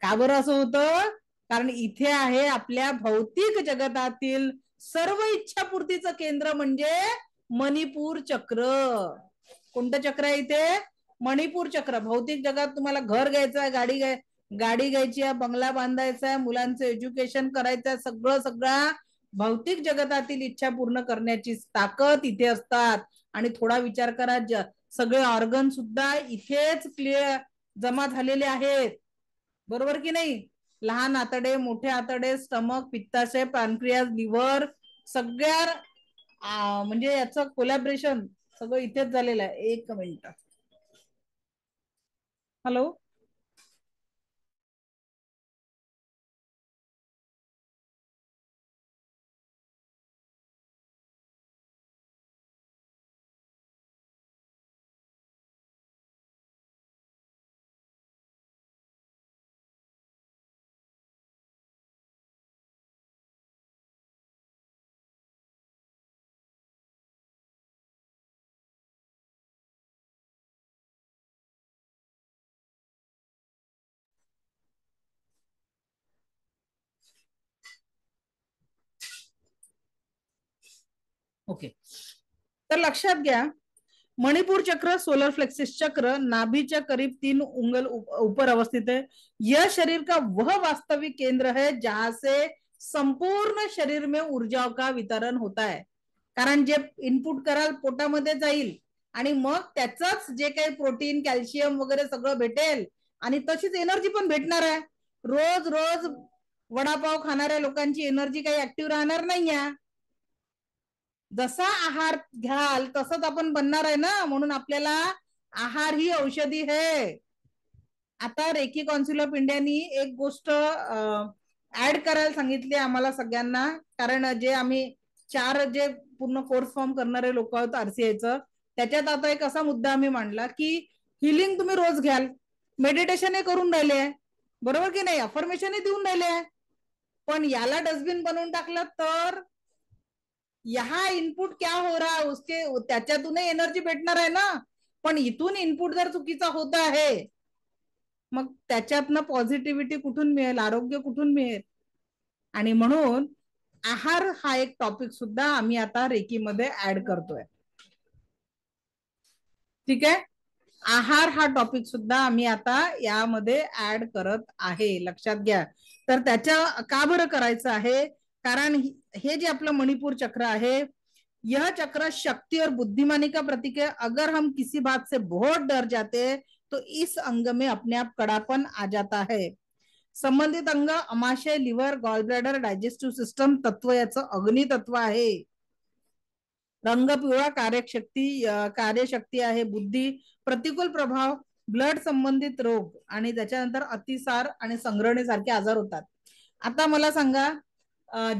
का बरं असं होतं? कारण इथे आहे आपल्या भौतिक जगतातील सर्व इच्छापूर्तीचं केंद्र म्हणजे मणिपूर चक्र. कोणतं चक्र आहे इथे? मणिपूर चक्र. भौतिक जगात तुम्हाला घर घ्यायचं आहे, गाडी घ्यायची आहे, बंगला बांधायचा आहे, मुलांचं एज्युकेशन करायचं आहे, सगळ्या भौतिक जगतातील इच्छा पूर्ण करण्याची ताकद इथे असतात. आणि थोडा विचार करा, सगळे ऑर्गन सुद्धा इथेच क्लिअर जमा झालेले आहेत. बरोबर की नाही? लहान आतडे, मोठे आतडे, स्टमक, पित्ताशय, पॅनक्रियास, लिव्हर, सगळ्या म्हणजे याचं कोलॅबरेशन सगळं इथेच झालेलं आहे. एक मिनिट. हॅलो. ओके, तर लक्षात घ्या, मणिपुर चक्र, सोलर फ्लेक्सिस चक्र नाभि करीब 3 उंगल ऊपर अवस्थित है। यह शरीर का वह वास्तविक केंद्र है जहां से संपूर्ण शरीर में ऊर्जाओं का वितरण होता है. कारण जे इनपुट कराल पोटामध्ये जाईल आणि मग त्याचंच जे काही प्रोटीन, कॅल्शियम वगैरे सगळं भेटेल आणि तशीच एनर्जी पण भेटणार आहे. रोज रोज वडापाव खाणाऱ्या लोकांची एनर्जी काही ऍक्टिव्ह राहणार नाहीये. जसा आहार घ्याल तसंच आपण बनणार आहे ना, म्हणून आपल्याला आहार ही औषधी है. आता रेकी काउन्सिल ऑफ इंडियानी एक गोष्ट ऍड करायला सांगितली आम्हाला सगळ्यांना, कारण जे आम्ही 4 जे पूर्ण कोर्स फॉर्म करणारे लोक आहोत आरसीआयचं, त्याच्यात आता एक असा मुद्दा आम्ही मांडला की हिलिंग तुम्ही रोज घ्याल, मेडिटेशन हे करून राहिले आहे, बरोबर की नाही, अफर्मेशन हे देऊन राहिले आहे, पण याला डस्टबिन बनवून टाकलं तर यहाँ इनपुट क्या हो रहा है उसके त्याच्यातूनही एनर्जी भेटणार आहे ना, पण इथून इनपुट जर चुकीचा होत आहे मग त्याच्यातनं पॉझिटिव्हिटी कुठून मिळेल, आरोग्य कुठून मिळेल. आणि म्हणून आहार हा एक टॉपिक सुद्धा आम्ही आता रेकीमध्ये ऍड करतोय. ठीक आहे. आहार हा टॉपिक सुद्धा आम्ही आता यामध्ये ऍड करत आहे, लक्षात घ्या. तर त्याच्या का बरं करायचं आहे, कारण हे जे आपलं मणिपूर चक्र आहे, यह चक्र शक्ति और बुद्धिमानी का प्रतीक है. अगर हम किसी बात से बहुत डर जाते हैं तो इस अंग में अपने आप कड़ापन आ जाता है. संबंधित अंग अमाशय, liver, gall bladder, digestive system तत्व याचं अग्नि तत्व आहे. रंग पिवळा कार्यशक्ती आहे. बुद्धी, प्रतिकूल प्रभाव, ब्लड संबंधित रोग आणि त्याच्यानंतर अतिसार आणि संग्रहणी सारखे आजार होतात. आता मला सांगा,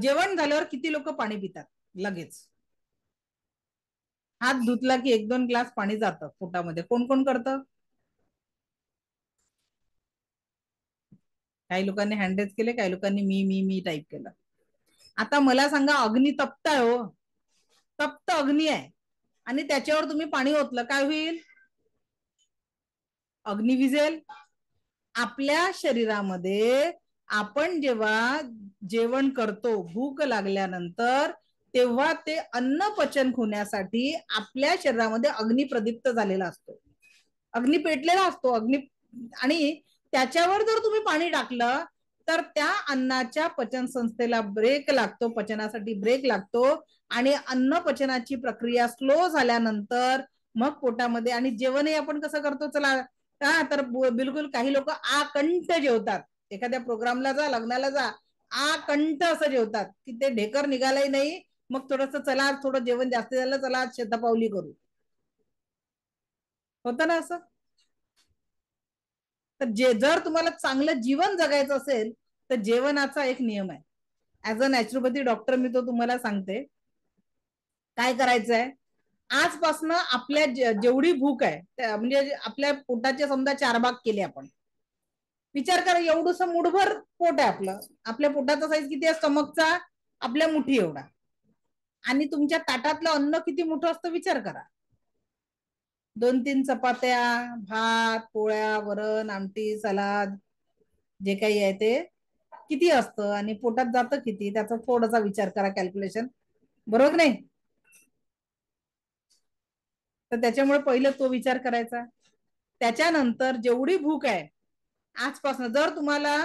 जेवण झाल्यावर किती लोक पाणी पितात लगेच? हात धुतला की 1-2 ग्लास पाणी जातं पोटामध्ये. कोण कोण करतं? काही लोकांनी हँड रेज केले, काही लोकांनी मी मी मी टाईप केलं. आता मला सांगा, अग्नी तप्त आहे, हो तप्त अग्नी आहे, आणि त्याच्यावर तुम्ही पाणी ओतलं, काय होईल? अग्नी विझेल. आपल्या शरीरामध्ये आपण जेव्हा जेवण करतो, भूक लागल्यानंतर, तेव्हा ते अन्न पचन होण्यासाठी आपल्या शरीरामध्ये अग्नी प्रदीप्त झालेला असतो, अग्नी पेटलेला असतो. आणि त्याच्यावर जर तुम्ही पाणी टाकलं तर त्या अन्नाच्या पचन संस्थेला ब्रेक लागतो, पचनासाठी ब्रेक लागतो, आणि अन्न पचनाची प्रक्रिया स्लो झाल्यानंतर मग पोटामध्ये. आणि जेवणही आपण कसं करतो, चला हा तर बिलकुल काही लोक आकंठ जेवतात. एखाद्या प्रोग्रामला जा, लग्नाला जा, आकंठ असं जेवतात की ते ढेकर निघालही नाही. मग थोडस चला थोडं जेवण जास्त झालं, चला शेतापावली करू, होतं ना असं. तर जर तुम्हाला चांगलं जीवन जगायचं असेल तर जेवणाचा एक नियम आहे. ऍज अ नॅचरोपॅथी डॉक्टर मी तो तुम्हाला सांगते. काय करायचंय, आजपासनं आपल्या जेवढी भूक आहे, म्हणजे आपल्या पोटाचे समजा 4 भाग केले आपण. विचार करा, एवढंस मुठभर पोट आहे आपलं. आपल्या पोटाचा साईज किती आहे? स्टमकचा आपल्या मुठी एवढा. आणि तुमच्या ताटातलं अन्न किती मोठं असतं विचार करा. 2-3 चपात्या, भात, पोळ्या, वरण, आमटी, सलाद, जे काही आहे ते किती असतं, आणि पोटात जातं किती, त्याचा थोडासा विचार करा, कॅल्क्युलेशन, बरोबर नाही? तर त्याच्यामुळे पहिले तो विचार करायचा. त्याच्यानंतर जेवढी भूक आहे आजपासून, जर तुम्हाला,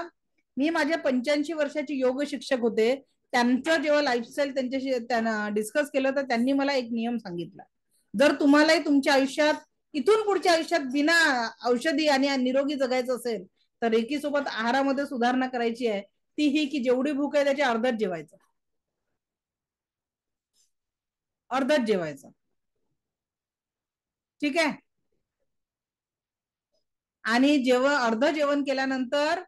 मी माझ्या 85 वर्षाचे योग शिक्षक होते, त्यांचं जेव्हा लाईफस्टाईल त्यांच्याशी त्यांना डिस्कस केलं तर त्यांनी मला एक नियम सांगितला. जर तुम्हालाही तुमच्या आयुष्यात इथून पुढच्या आयुष्यात बिना औषधी आणि निरोगी जगायचं असेल तर रेकी सोबत आहारामध्ये सुधारणा करायची आहे. ती ही की जेवढी भूक आहे त्याच्या अर्धच जेवायचं, अर्धच जेवायचं, ठीक आहे. आणि जेव्हा अर्ध जेवण केल्यानंतर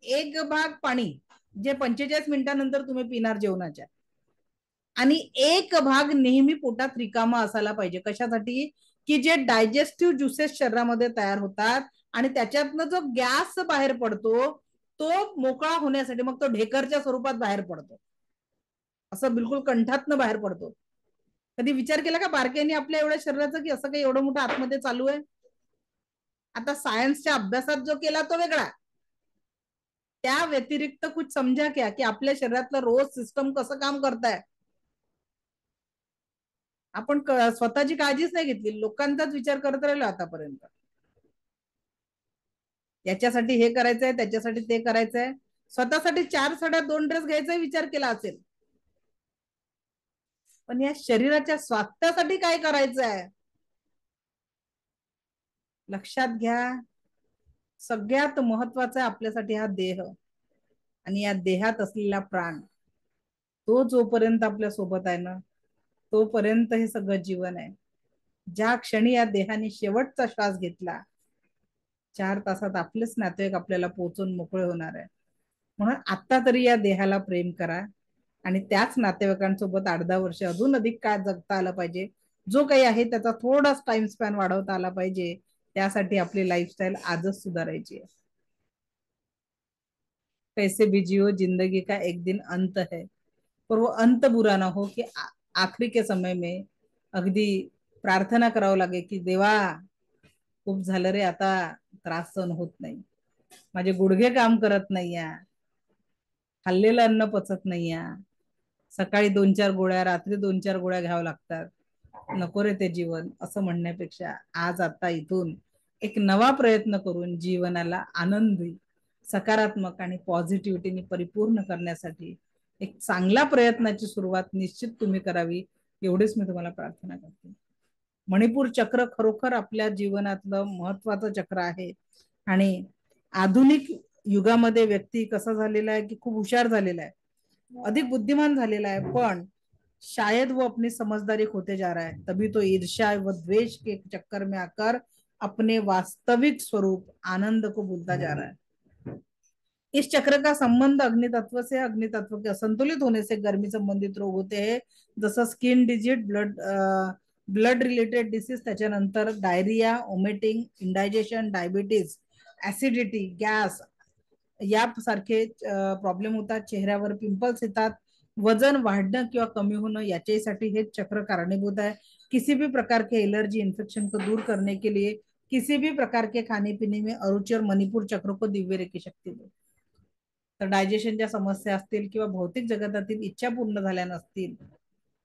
1 भाग पाणी, जे 45 मिनिटांनंतर तुम्ही पिणार जेवणाच्या, आणि 1 भाग नेहमी पोटात रिकामा असायला पाहिजे. कशासाठी? की जे डायजेस्टिव्ह ज्युसेस शरीरामध्ये तयार होतात आणि त्याच्यातनं जो गॅस बाहेर पडतो तो मोकळा होण्यासाठी, मग तो ढेकरच्या स्वरूपात बाहेर पडतो, असं बिलकुल कंठातनं बाहेर पडतो. कधी विचार केला का बारक्याने आपल्या एवढ्या शरीराचं, की असं काही एवढं मोठं आतमध्ये चालू आहे? आता सायन्सच्या अभ्यासात जो केला तो वेगळा, त्या व्यतिरिक्त कुछ समजा क्या की आपल्या शरीरातलं रोज सिस्टम कसं काम करताय. आपण स्वतःची काळजीच नाही घेतली, लोकांचाच विचार करत राहिलो आतापर्यंत. याच्यासाठी हे करायचंय, त्याच्यासाठी ते करायचंय, स्वतःसाठी 4 साड्या 2 ड्रेस घ्यायचा विचार केला असेल, पण या शरीराच्या स्वास्थ्यासाठी काय करायचंय? लक्षात घ्या, सगळ्यात महत्वाचा आपल्यासाठी हा देह, आणि या देहात असलेला प्राण, तो जोपर्यंत आपल्या सोबत आहे ना तोपर्यंत हे सगळं जीवन आहे. ज्या क्षणी या देहाने शेवटचा श्वास घेतला, 4 तासात आपलेच नातेवाईक आपल्याला पोहोचून मोकळे होणार आहे. म्हणून आता तरी या देहाला प्रेम करा, आणि त्याच नातेवाईकांसोबत 8-10 वर्ष अजून अधिक काळ जगता आलं पाहिजे. जो काही आहे त्याचा थोडाच टाइम स्पॅन वाढवता आला पाहिजे. त्यासाठी आपली लाईफस्टाईल आजच सुधारायची आहे. कैसे भी जियो, जिंदगी का एक दिन अंत है, पर वो अंत बुरा ना हो कि आखरी के समय में अगदी प्रार्थना करावं लागे की देवा खूप झालं रे, आता त्रास सहन होत नाही, माझे गुडघे काम करत नाही, खाल्लेलं अन्न पचत नाही, सकाळी 2-4 गोळ्या, रात्री 2-4 गोळ्या घ्याव्या लागतात, नको रे ते जीवन, असं म्हणण्यापेक्षा आज आता इथून एक नवा प्रयत्न करून जीवनाला आनंदी, सकारात्मक आणि पॉझिटिव्हिटीने परिपूर्ण करण्यासाठी एक चांगल्या प्रयत्नाची सुरुवात निश्चित तुम्ही करावी, एवढीच मी तुम्हाला प्रार्थना करते. मणिपूर चक्र खरोखर आपल्या जीवनातलं महत्वाचं चक्र आहे. आणि आधुनिक युगामध्ये व्यक्ती कसा झालेला आहे की खूप हुशार झालेला आहे, अधिक बुद्धिमान झालेला आहे, पण शायद वो अपनी समझदारी खोते जा रहा है, तभी तो ईर्ष्या व द्वेष के चक्कर में आकर अपने वास्तविक स्वरूप आनंद को भूलता जा रहा है. इस चक्र का संबंध अग्नि तत्व से, अग्नि तत्व के असंतुलित होने से गर्मी संबंधित रोग होते हैं, जसं skin disease, blood related disease, त्याच्यानंतर diarrhoea, vomiting, indigestion, diabetes, acidity, gas यासारखे प्रॉब्लेम होतात. चेहऱ्यावर पिंपल्स येतात. वजन वाढणं किंवा कमी होणं याच्यासाठी हे चक्र कारणीभूत है. किसी भी प्रकार के एलर्जी इन्फेक्शन को दूर करने के लिए किसी भी प्रकार के खाने पीने में अरुचि और मणिपुर चक्र को दिव्य रेखी शक्ती दे. तर डायजेशनच्या समस्या असतील किंवा भौतिक जगतातील इच्छा पूर्ण झाल्या नसतील,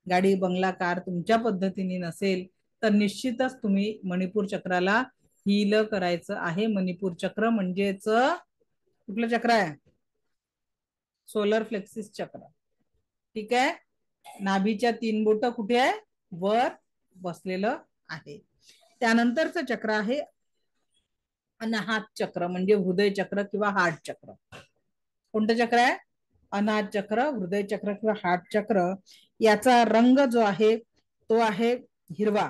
गाडी बंगला कार तुमच्या पद्धतीने नसेल, तर निश्चितच तुम्ही मणिपूर चक्राला हील करायचं आहे. मणिपूर चक्र म्हणजेच कुठलं चक्र आहे? सोलर फ्लेक्सिस चक्र. ठीक आहे. नाभीच्या 3 बोट कुठे आहे? वर बसलेलं आहे. त्यानंतरचं चक्र आहे अनाहत चक्र, म्हणजे हृदय चक्र किंवा हार्ट चक्र. कोणतं चक्र आहे? अनाहत चक्र, हृदय चक्र किंवा हार्ट चक्र. याचा रंग जो आहे तो आहे हिरवा.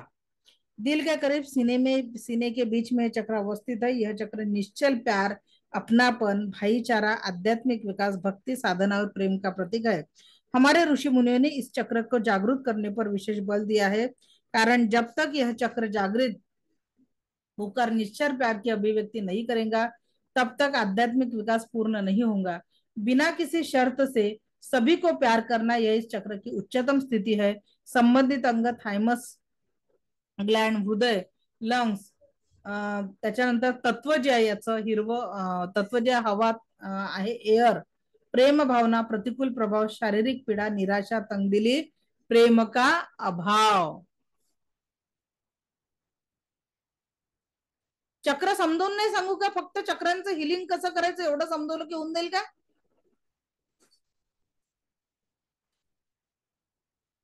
दिल के करीब सीने के बीच में चक्र अवस्थित है. यह चक्र निश्चल प्यार, अपनापन, भाईचारा, आध्यात्मिक विकास, भक्ति, साधना और प्रेम का प्रतीक है. हमारे ऋषि मुनियों ने इस चक्र को जागृत करने पर विशेष बल दिया है, कारण जब तक यह चक्र जागृत होकर निश्चल प्यार की अभिव्यक्ति नहीं करेगा, तब तक आध्यात्मिक विकास पूर्ण नहीं होगा. बिना किसी शर्त से सभी को प्यार करना यह इस चक्र की उच्चतम स्थिति है. संबंधित अंग थायमस ग्लँड, हृदय, लंग्स, त्याच्यानंतर तत्व जे आहे याचं हिरवं तत्व जे हवा आहे एअर, प्रेम भावना, प्रतिकूल प्रभाव, शारीरिक पीडा, निराशा, तंगदिली, प्रेम का अभाव. चक्र समजून नाही सांगू का? फक्त चक्रांचं हिलिंग कसं करायचं एवढं समजवलं की होऊन जाईल का?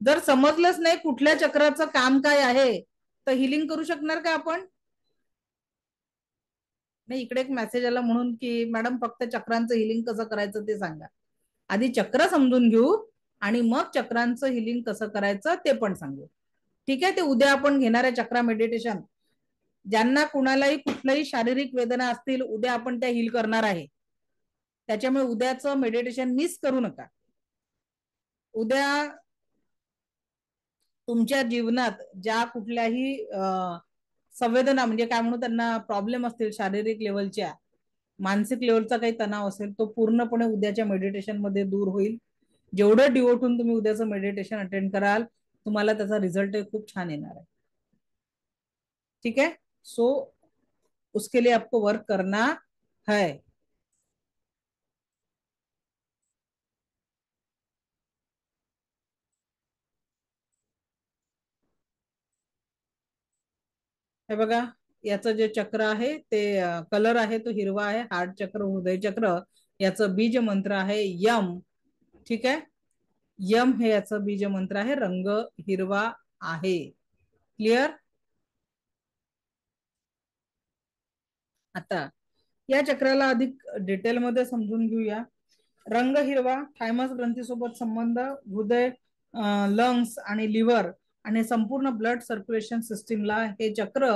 जर समजलंच नाही कुठल्या चक्राचं काम काय आहे, तर हिलिंग करू शकणार का आपण? नाही. इकडे एक मेसेज आला म्हणून की मॅडम फक्त चक्रांचं हिलिंग कसं करायचं ते सांगा. आधी चक्र समजून घेऊ आणि मग चक्रांचं हिलिंग कसं करायचं ते पण सांगू. ठीक आहे. ते उद्या आपण घेणार आहे चक्रा मेडिटेशन. ज्यांना कुणालाही कुठल्याही शारीरिक वेदना असतील, उद्या आपण त्या हील करणार आहे. त्याच्यामुळे उद्याचं मेडिटेशन मिस करू नका. उद्या तुमच्या जीवनात ज्या कुठल्याही संवेदना म्हणजे काय म्हणू त्यांना प्रॉब्लेम असतील, शारीरिक लेवलच्या, मानसिक लेवलचा काही तणाव असेल, तो पूर्णपणे उद्याच्या मेडिटेशन मध्ये दूर होईल. जेवढं डिवोट होऊन तुम्ही उद्याचं मेडिटेशन अटेंड कराल, तुम्हाला त्याचा रिझल्ट खूप छान येणार आहे. ठीक है. सो उसके लिए आपको वर्क करना है. हे बघा, याचं जे चक्र आहे ते कलर आहे तो हिरवा आहे. हार्ट चक्र, हृदय चक्र, याचं बीज मंत्र आहे यम. ठीक आहे. यम हे याचं बीज मंत्र आहे. रंग हिरवा आहे. क्लिअर. आता या चक्राला अधिक डिटेल मध्ये समजून घेऊया. रंग हिरवा, थायमस ग्रंथीसोबत संबंध, हृदय, लंग्स आणि लिव्हर आणि संपूर्ण ब्लड सर्क्युलेशन सिस्टीमला हे चक्र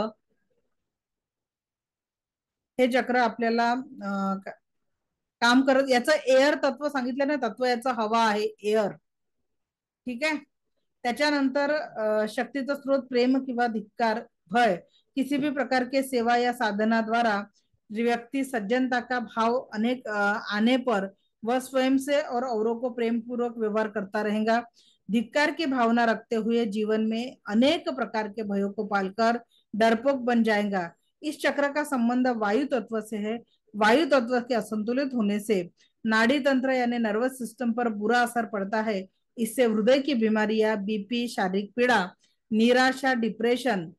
आपल्याला काम करत. याचं एअर तत्व सांगितलं ना, तत्व याचं हवा आहे, एअर. ठीक आहे. त्याच्यानंतर शक्तीचा स्रोत प्रेम किंवा धिक्कार, भय, किसी भी प्रकार के सेवा या साधना द्वारा व्यक्ति सज्जनता का भाव अनेक आने पर वह स्वयं से और औरों को प्रेम पूर्वक व्यवहार करता रहेगा. धिक्कार की भावना रखते हुए जीवन में अनेक प्रकार के भयों को पालकर डरपोक बन जाएगा. इस चक्र का संबंध वायु तत्व से है. वायु तत्व के असंतुलित होने से नाड़ी तंत्र यानी नर्वस सिस्टम पर बुरा असर पड़ता है. इससे हृदय की बीमारियां, बीपी, शारीरिक पीड़ा, निराशा, डिप्रेशन,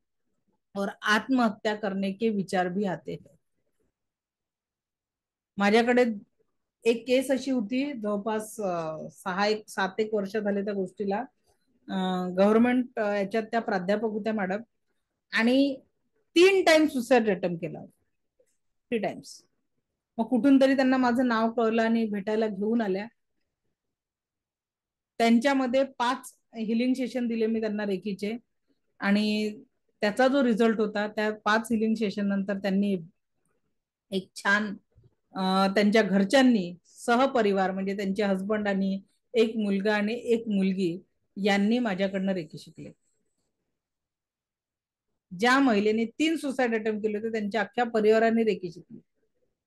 और आत्महत्या करने के विचार भी आते हैं. माझ्याकडे एक केस अशी होती, जवळपास 7 एक वर्ष झाले त्या गोष्टीला. गव्हर्नमेंट याच्यात त्या प्राध्यापक होत्या मॅडम, आणि 3 टाइम्स सुसाईड अटेम्प्ट केला, 3 टाइम्स. मग कुठून तरी त्यांना माझं नाव कळलं आणि भेटायला घेऊन आल्या. त्यांच्यामध्ये 5 हिलिंग सेशन दिले मी त्यांना रेकीचे, आणि त्याचा जो रिझल्ट होता, त्या 5 हिलिंग सेशन नंतर त्यांनी एक छान, त्यांच्या घरच्यांनी सहपरिवार म्हणजे त्यांचे हजबंड आणि एक मुलगा आणि एक मुलगी यांनी माझ्याकडनं रेकी शिकले. ज्या महिलेने 3 सुसाईड अटेम्प्ट केले होते त्यांच्या अख्ख्या परिवाराने रेकी शिकली.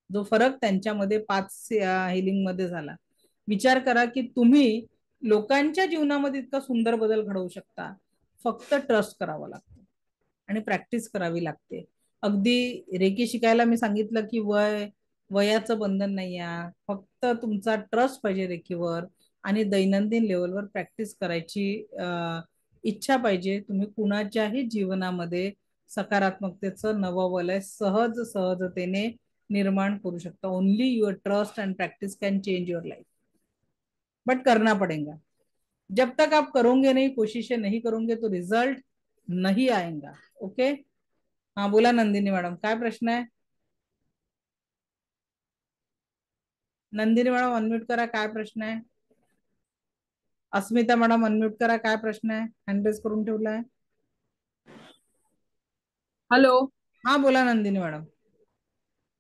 जो फरक त्यांच्यामध्ये 5 हिलिंग मध्ये झाला. विचार करा की तुम्ही लोकांच्या जीवनामध्ये इतका सुंदर बदल घडवू शकता. फक्त ट्रस्ट करावा लागतो आणि प्रॅक्टिस करावी लागते. अगदी रेकी शिकायला मी सांगितलं की वयाचं बंधन नाही आहे, फक्त तुमचा ट्रस्ट पाहिजे रेकीवर, आणि दैनंदिन लेवलवर प्रॅक्टिस करायची इच्छा पाहिजे. तुम्ही कुणाच्याही जीवनामध्ये सकारात्मकतेचं नवं वलय सहजतेने निर्माण करू शकता. Only your trust end practice can change your life, but करना पड़ेगा. जब तक आप करोगे नहीं, कोशिशें नहीं करोगे, तो रिजल्ट नहीं आएगा. ओके. हाँ बोला नंदिनी मॅडम, काय प्रश्न आहे? नंदिनी मॅडम अनम्यूट करा, काय प्रश्न आहे? अस्मिता मॅडम अनम्यूट करा, काय प्रश्न आहे? हँड रेज करून ठेवलाय. हॅलो. हा बोला नंदिनी मॅडम.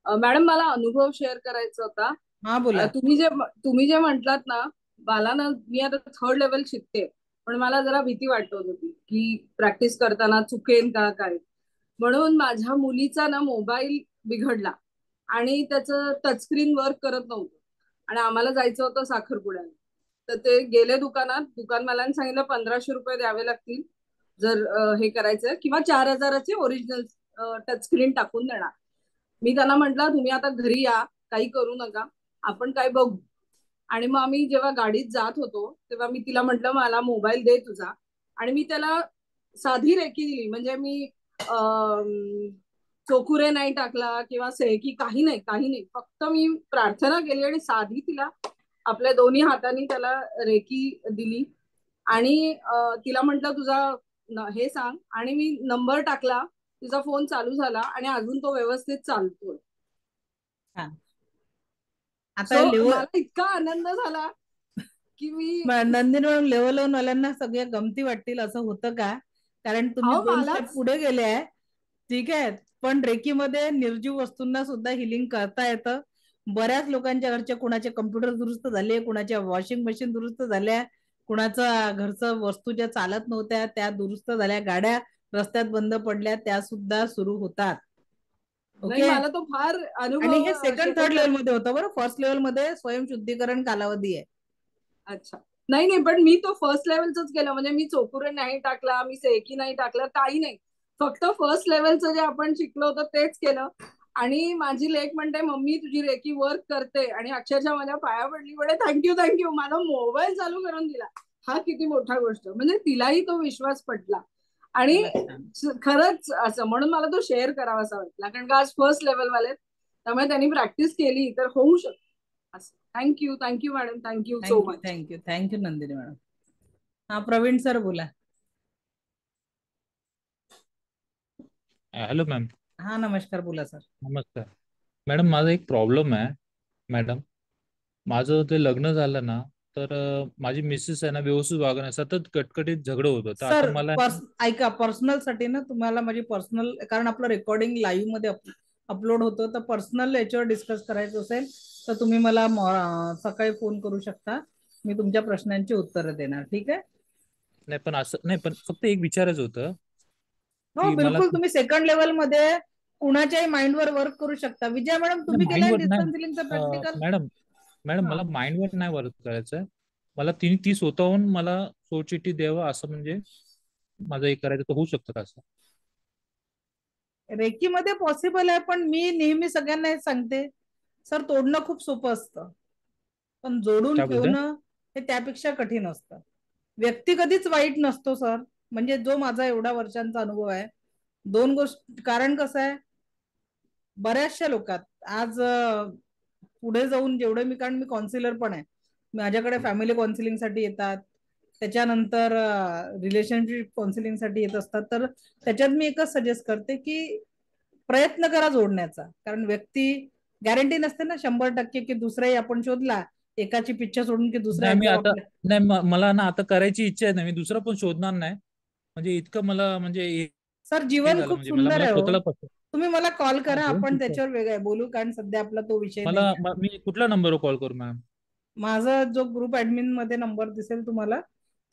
मॅडम मला अनुभव शेअर करायचा होता. हा बोला. तुम्ही जे म्हटलात ना, मला ना, मी आता 3rd लेवल शिकते, पण मला जरा भीती वाटत होती की प्रॅक्टिस करताना चुकेन का काय. म्हणून माझ्या मुलीचा ना मोबाईल बिघडला आणि त्याचं टचस्क्रीन वर्क करत नव्हतं, आणि आम्हाला जायचं होतं साखरपुड्याला. तर ते गेले दुकानात, दुकानवाल्याने सांगितलं 1500 रुपये द्यावे लागतील जर हे करायचं, किंवा 4000चे ओरिजिनल टचस्क्रीन टाकून देणार. मी त्यांना म्हटलं तुम्ही आता घरी या, काही करू नका, आपण काय बघू. आणि मग आम्ही जेव्हा गाडीत जात होतो तेव्हा मी तिला म्हटलं मला मोबाईल दे तुझा, आणि मी त्याला साधी रेकी दिली. म्हणजे मी चोखुरे नाही टाकला किंवा सेकी, काही नाही, काही नाही. फक्त मी प्रार्थना केली आणि साधी तिला आपल्या दोन्ही हातांनी त्याला रेकी दिली, आणि तिला म्हटलं तुझा हे सांग, आणि मी नंबर टाकला, तिचा फोन चालू झाला आणि अजून तो व्यवस्थित चालतोय. आता मला इतका आनंद झाला की मी नंदिनी मॅडम, लेवल 1 वाल्यांना सगळ्या गमती वाटतील असं होतं का? कारण तुम्ही 2 स्टेप पुढे गेले आहे, ठीक आहे, पण रेकीमध्ये निर्जीव वस्तूंना सुद्धा हिलिंग करता येतं. बऱ्याच लोकांच्या घरच्या, कुणाचे कम्प्युटर दुरुस्त झाले, कुणाच्या वॉशिंग मशीन दुरुस्त झाल्या, कुणाचं घरचं वस्तू ज्या चालत नव्हत्या त्या दुरुस्त झाल्या, गाड्या रस्त्यात बंद पडल्या त्या सुद्धा सुरू होतात. ओके. मला तो फार अनुभव. आणि हे 2nd 3rd लेवल मध्ये होतं बरं. 1st लेवल मध्ये स्वयंशुद्धीकरण कालावधी आहे. अच्छा. नाही, पण मी तो 1st लेवलच केलं. म्हणजे मी चोकुरे नाही टाकला, मी सेकी नाही टाकलं, काही नाही. फक्त 1st लेवलचं जे आपण शिकलो होतं तेच केलं. आणि माझी लेक म्हणते मम्मी तुझी रेकी वर्क करते, आणि अक्षरशः माझ्या पाया पडली, म्हणे थँक्यू, मला मोबाईल चालू करून दिला. हा किती मोठा गोष्ट. म्हणजे तिलाही तो विश्वास पटला, आणि खरंच असं म्हणून मला तो शेअर करावासा वाटला, कारण का आज 1st लेवल वाले, त्यामुळे त्यांनी प्रॅक्टिस केली तर होऊ शकतं असं. Thank you madam, thank you so much. Thank you Nandini madam. हा प्रवीण सर बोला. Hello ma'am. हा नमस्कार, बोला सर. नमस्कार मॅडम. माझा एक प्रॉब्लेम आहे मॅडम. माझं ते लग्न झालं ना, तर माझी मिसेस आहे ना व्यवस्थित वागणं, सतत कटकटीत झगडं होतं. तर आता मला ऐका, पर्सनल साठी ना तुम्हाला माझी पर्सनल, कारण आपलं रेकॉर्डिंग लाईव्ह मध्ये अपलोड होतं, तर पर्सनल याच्यावर डिस्कस करायचं असेल तर तुम्ही मला सकाळी फोन करू शकता. मी तुमच्या प्रश्नांची उत्तरं देणार. ठीक आहे? नाही पण असं नाही, पण फक्त एक विचारायचं होतं. हो बिलकुल, तुम्ही 2nd लेवल मध्ये कुणाच्याही माइंडवर वर्क करू शकता. विजया मॅडम, तुम्ही केलं डिस्टन्स हिलिंगचं प्रॅक्टिकल? मॅडम मला माइंडवर नाही वर्क करायचं. मला ती स्वतःहून मला सोचिठी द्यावं असं, म्हणजे माझं एक करायचं तर होऊ शकतं का असं? रेकीमध्ये पॉसिबल आहे, पण मी नेहमी सगळ्यांना हे सांगते सर, तोडणं खूप सोपं असतं, पण जोडून ठेवणं हे त्यापेक्षा कठीण असतं. व्यक्ती कधीच वाईट नसतो सर. म्हणजे जो माझा एवढा वर्षांचा अनुभव आहे, दोन गोष्ट, कारण कसं आहे, बऱ्याचशा लोकात आज पुढे जाऊन जेवढे मी, कारण मी कॉन्सिलर पण आहे, माझ्याकडे फॅमिली काउन्सिलिंग साठी येतात, त्याच्यानंतर रिलेशनशिप काउन्सिलिंग साठी येत असतात. तर त्याच्यात मी एकच सजेस्ट करते की प्रयत्न करा जोडण्याचा, कारण व्यक्ती गॅरंटी नसते ना 100% की दुसराही आपण शोधला, एकाची पिच्छा सोडून की दुसरा नाही मी एकदम आता, आपल्या. नाही मला ना आता करायची इच्छा आहे ना, मी दुसरं पण शोधणार नाही. म्हणजे इतकं मला म्हणजे सर हे जीवन झालं, खूप म्हणजे मला सुंदर मला आहे हो. स्वतःला पसंत. तुम्ही मला कॉल हा करा, दोन आपण शिफ्ट आहे. त्याच्यावर वेगळं बोलू, कारण सध्या आपला तो विषय मला नाही. मी कुठल्या नंबरवर कॉल करू मॅम? माझा जो ग्रुप ऍडमिन मध्ये नंबर दिसेल तुम्हाला,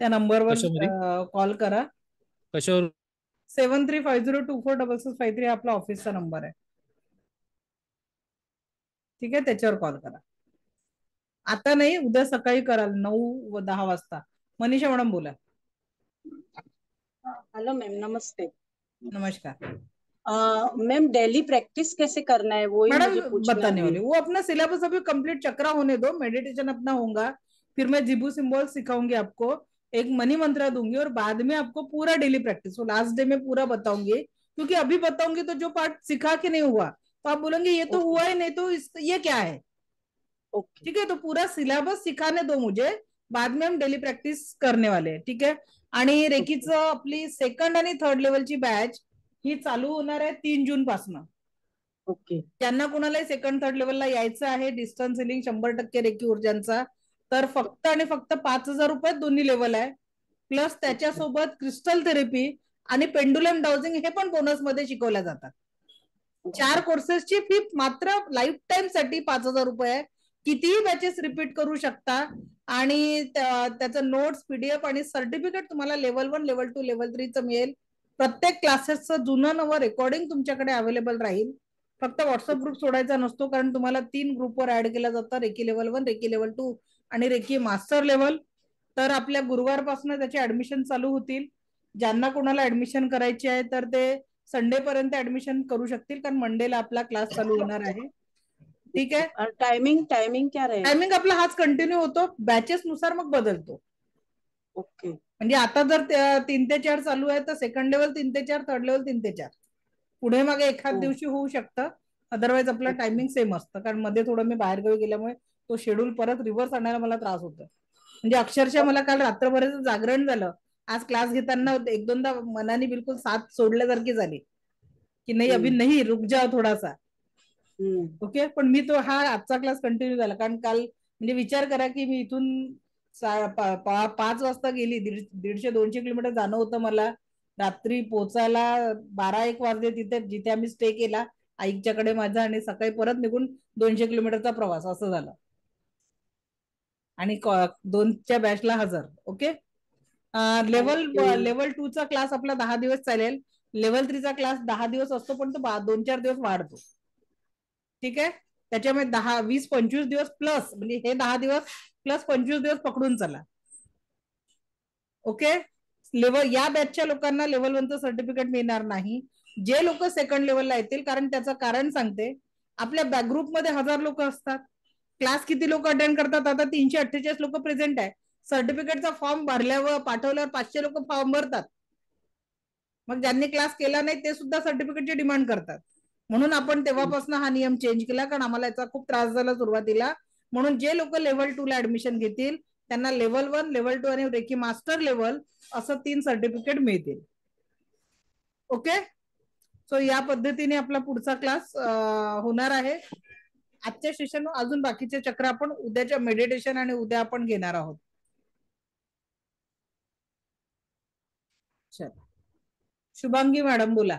त्या नंबरवर कशामध्ये? कॉल करा. कशावर? 7350246653 आपला ऑफिसचा नंबर आहे. ठीक आहे, त्याच्यावर कॉल करा. आता नाही, उद्या सकाळी कराल 9 व 10 वाजता. मनीषा मॅडम बोला. हेलो मैम, नमस्ते। नमस्कार मैम, डेली प्रैक्टिस कैसे करना है वो ही मैडम, मुझे पूछना बताने है। वाली, वो अपना सिलेबस अभी कंप्लीट चक्रा होने दो, मेडिटेशन अपना होगा, फिर मैं जिबू सिंबल सिखाऊंगी आपको, एक मनी मंत्र दूंगी, और बाद में आपको पूरा डेली प्रैक्टिस, वो लास्ट डे में पूरा बताऊंगी, क्योंकि अभी बताऊंगी तो जो पार्ट सिखा के नहीं हुआ तो आप बोलेंगे ये तो हुआ ही नहीं, तो ये क्या है। ओके। ठीक है, तो पूरा सिलेबस सिखाने दो मुझे, बाद में हम डेली प्रॅक्टिस करने वाले हैं. ठीक आहे. आणि रेकीचं आपली सेकंड आणि थर्ड लेवलची बॅच ही चालू होणार आहे 3 जून पासून. ओके। ज्यांना कुणालाही सेकंड थर्ड लेवलला यायचं आहे, डिस्टन्स हिलिंग 100% रेकी ऊर्जांचा, तर फक्त आणि फक्त 5,000 रुपयात दोन्ही लेवल आहे, प्लस त्याच्यासोबत क्रिस्टल थेरपी आणि पेंडुलम डाउजिंग हे पण बोनस मध्ये शिकवल्या जातात. 4 कोर्सेसची फी मात्र लाईफ टाइम साठी 5,000 रुपये आहे. कितीही बॅचेस रिपीट करू शकता, आणि त्याचं नोट्स, पीडीएफ आणि सर्टिफिकेट तुम्हाला लेवल 1, लेवल 2, लेवल 3 मिळेल. प्रत्येक क्लासेसचं जुनं नवं रेकॉर्डिंग तुमच्याकडे अवेलेबल राहील. फक्त व्हॉट्सअप ग्रुप सोडायचा नसतो, कारण तुम्हाला 3 ग्रुपवर ऍड केला जातं, रेकी लेवल 1, रेकी लेवल 2 आणि रेकी मास्टर लेवल. तर आपल्या गुरुवारपासून त्याचे ऍडमिशन चालू होतील. ज्यांना कोणाला ऍडमिशन करायची आहे तर ते संडे पर्यंत ऍडमिशन करू शकतील, कारण मंडेला आपला क्लास चालू होणार आहे. ठीक आहे. और टाइमिंग टाइमिंग क्या रहेगा? टायमिंग आपला हाच कंटिन्यू होतो, बॅचेस नुसार मग बदलतो. ओके। म्हणजे आता जर 3 ते 4 चालू आहे तर सेकंड लेवल 3 ते 4, थर्ड लेवल 3 ते 4, पुढे मागे एखाद दिवशी होऊ शकतं. अदरवाईज आपला टायमिंग सेम असतं, कारण मध्ये थोडं मी बाहेरगावी गेल्यामुळे तो शेड्यूल परत रिव्हर्स आणायला मला त्रास होतो. म्हणजे अक्षरशः मला काल रात्रभराचं जागरण झालं. आज क्लास घेताना 1-2दा मनाने बिलकुल साथ सोडल्यासारखी झाली, की नाही अभि नाही, रुक जाओ थोडासा. ओके, पण मी तो हा आजचा क्लास कंटिन्यू झाला, कारण काल म्हणजे विचार करा की मी इथून 5 वाजता गेली, 150-200 किलोमीटर जाणं होतं मला. रात्री पोचायला 12-1 वाजले तिथे, जिथे आम्ही स्टे केला आईच्याकडे माझा, आणि सकाळी परत निघून 200 किलोमीटरचा प्रवास, असं झालं. आणि 2च्या बॅचला हजर. ओके. लेवल 2 चा क्लास आपला 10 दिवस चालेल. लेवल 3 चा क्लास 10 दिवस असतो, पण तो 2-4 दिवस वाढतो. ठीक आहे. त्याच्यामुळे 10, 20, 25 दिवस प्लस, म्हणजे हे 10 दिवस प्लस 25 दिवस पकडून चला. ओके. लेवल या बॅचच्या लोकांना लेवल 1चं सर्टिफिकेट मिळणार नाही. जे लोक सेकंड लेवलला येतील, कारण त्याचं कारण सांगते, आपल्या बॅक ग्रुपमध्ये 1000 लोक असतात. क्लास किती लोक अटेंड करतात? आता 348 लोक प्रेझेंट आहे. सर्टिफिकेटचा फॉर्म भरल्यावर पाठवल्यावर 500 लोक फॉर्म भरतात. मग ज्यांनी क्लास केला नाही ते सुद्धा सर्टिफिकेटची डिमांड करतात. म्हणून आपण तेव्हापासून हा नियम चेंज केला, कारण आम्हाला याचा खूप त्रास झाला सुरुवातीला. म्हणून जे लोक लेवल 2 ला ऍडमिशन घेतील त्यांना लेवल 1, लेवल 2 आणि रेकी मास्टर लेवल असं 3 सर्टिफिकेट मिळतील. ओके. सो या पद्धतीने आपला पुढचा क्लास होणार आहे. आजच्या सेशन अजून बाकीचे चक्र आपण उद्याच्या मेडिटेशन आणि उद्या आपण घेणार आहोत. चला, शुभांगी मॅडम बोला.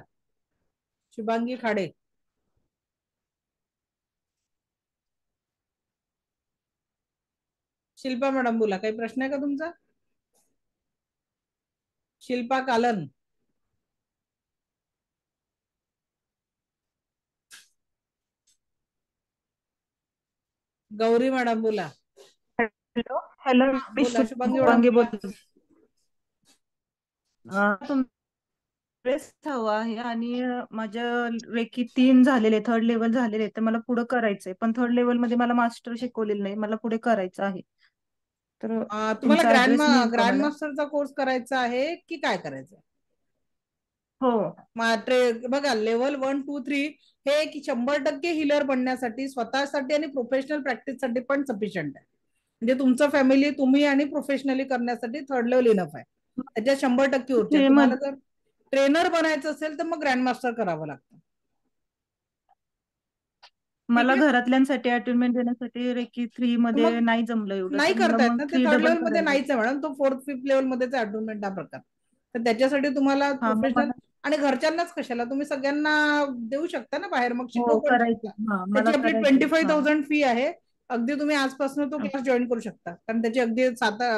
शुभांगी खाडे. शिल्पा मॅडम बोला. काही प्रश्न आहे का तुमचा? शिल्पा कालन. गौरी मॅडम बोला. हॅलो हॅलो, मी बोला शुभांगी मॅडम शुभांगी बोला. बोलतो. हवा आहे, आणि माझ्या रेकी 3 झालेले, थर्ड लेवल झालेले, तर मला पुढे करायचंय, पण थर्ड लेवल मध्ये मला मास्टर शिकवलेलं नाही, मला पुढे करायचं आहे. तर तुम्हाला तुमचा ऍड्रेस मिळेल का ग्रँड मला? मास्टरचा कोर्स करायचा आहे की काय करायचं? हो बघा लेवल 1, 2, 3 हे 100% हिलर बनण्यासाठी स्वतःसाठी आणि प्रोफेशनल प्रॅक्टिससाठी पण सफिशियंट आहे. म्हणजे तुमचं फॅमिली तुम्ही आणि प्रोफेशनली करण्यासाठी थर्ड लेवल इनफ आहे. त्याच्यात 100% ऊर्जा. हे तुम्हाला जर ट्रेनर बनायचं असेल तर मग ग्रँड मास्टर करावं लागतं. मला आहे? घरातल्यांसाठी अटेन्डमेंट देण्यासाठी रेकी 3 मध्ये नाही जमलं एवढं, नाही तर मला करतायत मग ना ते 3 थर्ड डबल लेवल मध्ये करायचं. नाहीच आहे मॅडम. तो 4th 5th लेवल मध्येच अटेन्डमेंट हा प्रकार. तर त्याच्यासाठी तुम्हाला हा मग प्रोफेशनल मला आणि घरच्यांनाच कशाला तुम्ही सगळ्यांना देऊ शकता ना बाहेर, मग शिकवू पण करायचं. शकता. हा मला त्याची आपली करायचं. 25,000 फी आहे. अगदी तुम्ही आजपासून तो क्लास जॉईन करू शकता. कारण त्याची अगदी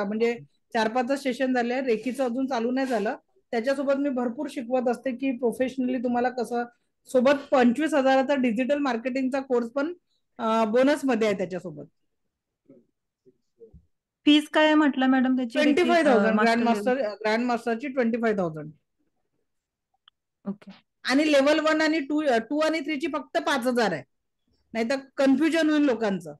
म्हणजे 4-5 सेशन झाले. रेकीचं अजून चालू नाही झालं. त्याच्यासोबत मी भरपूर शिकवत असते की प्रोफेशनली तुम्हाला कसं, सोबत 25,000चा डिजिटल मार्केटिंगचा कोर्स पण बोनस मध्ये आहे त्याच्यासोबत. फीस काय म्हटलं मॅडम त्याची? 25,000 मास्टर लेवल. ग्रँड मास्टरची 25,000. ओके. आणि लेवल 1 आणि 2 आणि 3 ची फक्त 5,000 आहे. नाही तर कन्फ्युजन होईल लोकांचं.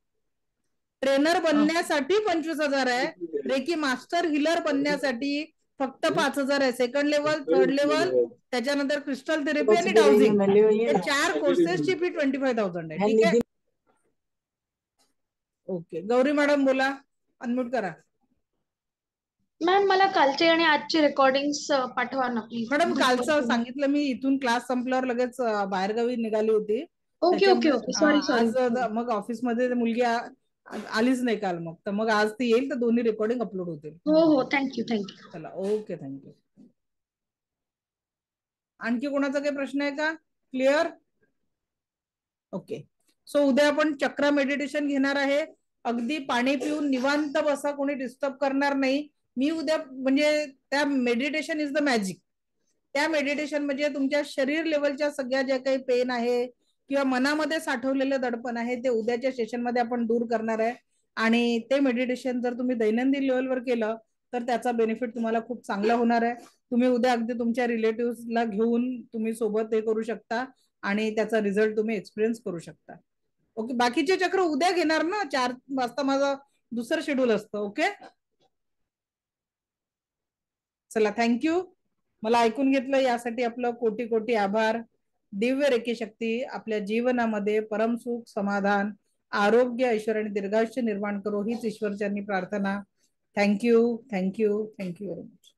ट्रेनर बनण्यासाठी 25,000 आहे. रेकी मास्टर हिलर बनण्यासाठी फक्त 5,000 आहे. सेकंड लेवल, थर्ड लेवल, त्याच्यानंतर क्रिस्टल थेरपी आणि डाउजिंग, हे 4 कोर्सेसची फी 25,000 आहे. ठीक आहे. ओके गौरी मॅडम बोला, अनम्यूट करा. मॅम मला कालचे आणि आजचे रेकॉर्डिंग्स पाठवा ना प्लीज. मॅडम कालचं सांगितलं मी, इथून क्लास संपल्यावर लगेच बाहेरगावी निघाली होती. ओके ओके ओके सॉरी आज सॉरी. मग ऑफिसमध्ये मुलगी आलीच नाही काल, मग तर मग आज ती येईल तर दोन्ही रेकॉर्डिंग अपलोड होतील. हो हो थँक्यू. चला ओके थँक्यू. आणखी कोणाचा काही प्रश्न आहे का? क्लिअर? ओके. सो उद्या आपण चक्र मेडिटेशन घेणार आहे. अगदी पाणी पिऊन निवांत बसा, कोणी डिस्टर्ब करणार नाही. मी उद्या म्हणजे त्या मेडिटेशन इज द मॅजिक. त्या मेडिटेशन म्हणजे तुमच्या शरीर लेवलच्या सगळ्या ज्या काही पेन आहे किंवा मनामध्ये साठवलेलं दडपण आहे ते उद्याच्या सेशन मध्ये आपण दूर करणार आहे. आणि ते मेडिटेशन जर तुम्ही दैनंदिन लेवलवर केलं तर त्याचा बेनिफिट तुम्हाला खूप चांगला होणार आहे. तुम्ही उद्या अगदी तुमच्या रिलेटिव्हला घेऊन तुम्ही सोबत हे करू शकता आणि त्याचा रिझल्ट तुम्ही एक्सपिरियन्स करू शकता. ओके. बाकीचे चक्र उद्या घेणार ना, 4 वाजता माझं दुसरं शेड्यूल असतं. ओके चला थँक्यू. मला ऐकून घेतलं यासाठी आपलं कोटी कोटी आभार. दिव्य रेकी शक्ती आपल्या जीवनामध्ये परमसुख, समाधान, आरोग्य, ऐश्वर आणि दीर्घायुष्य निर्माण करो हीच ईश्वरचरणी प्रार्थना. Thank you very much.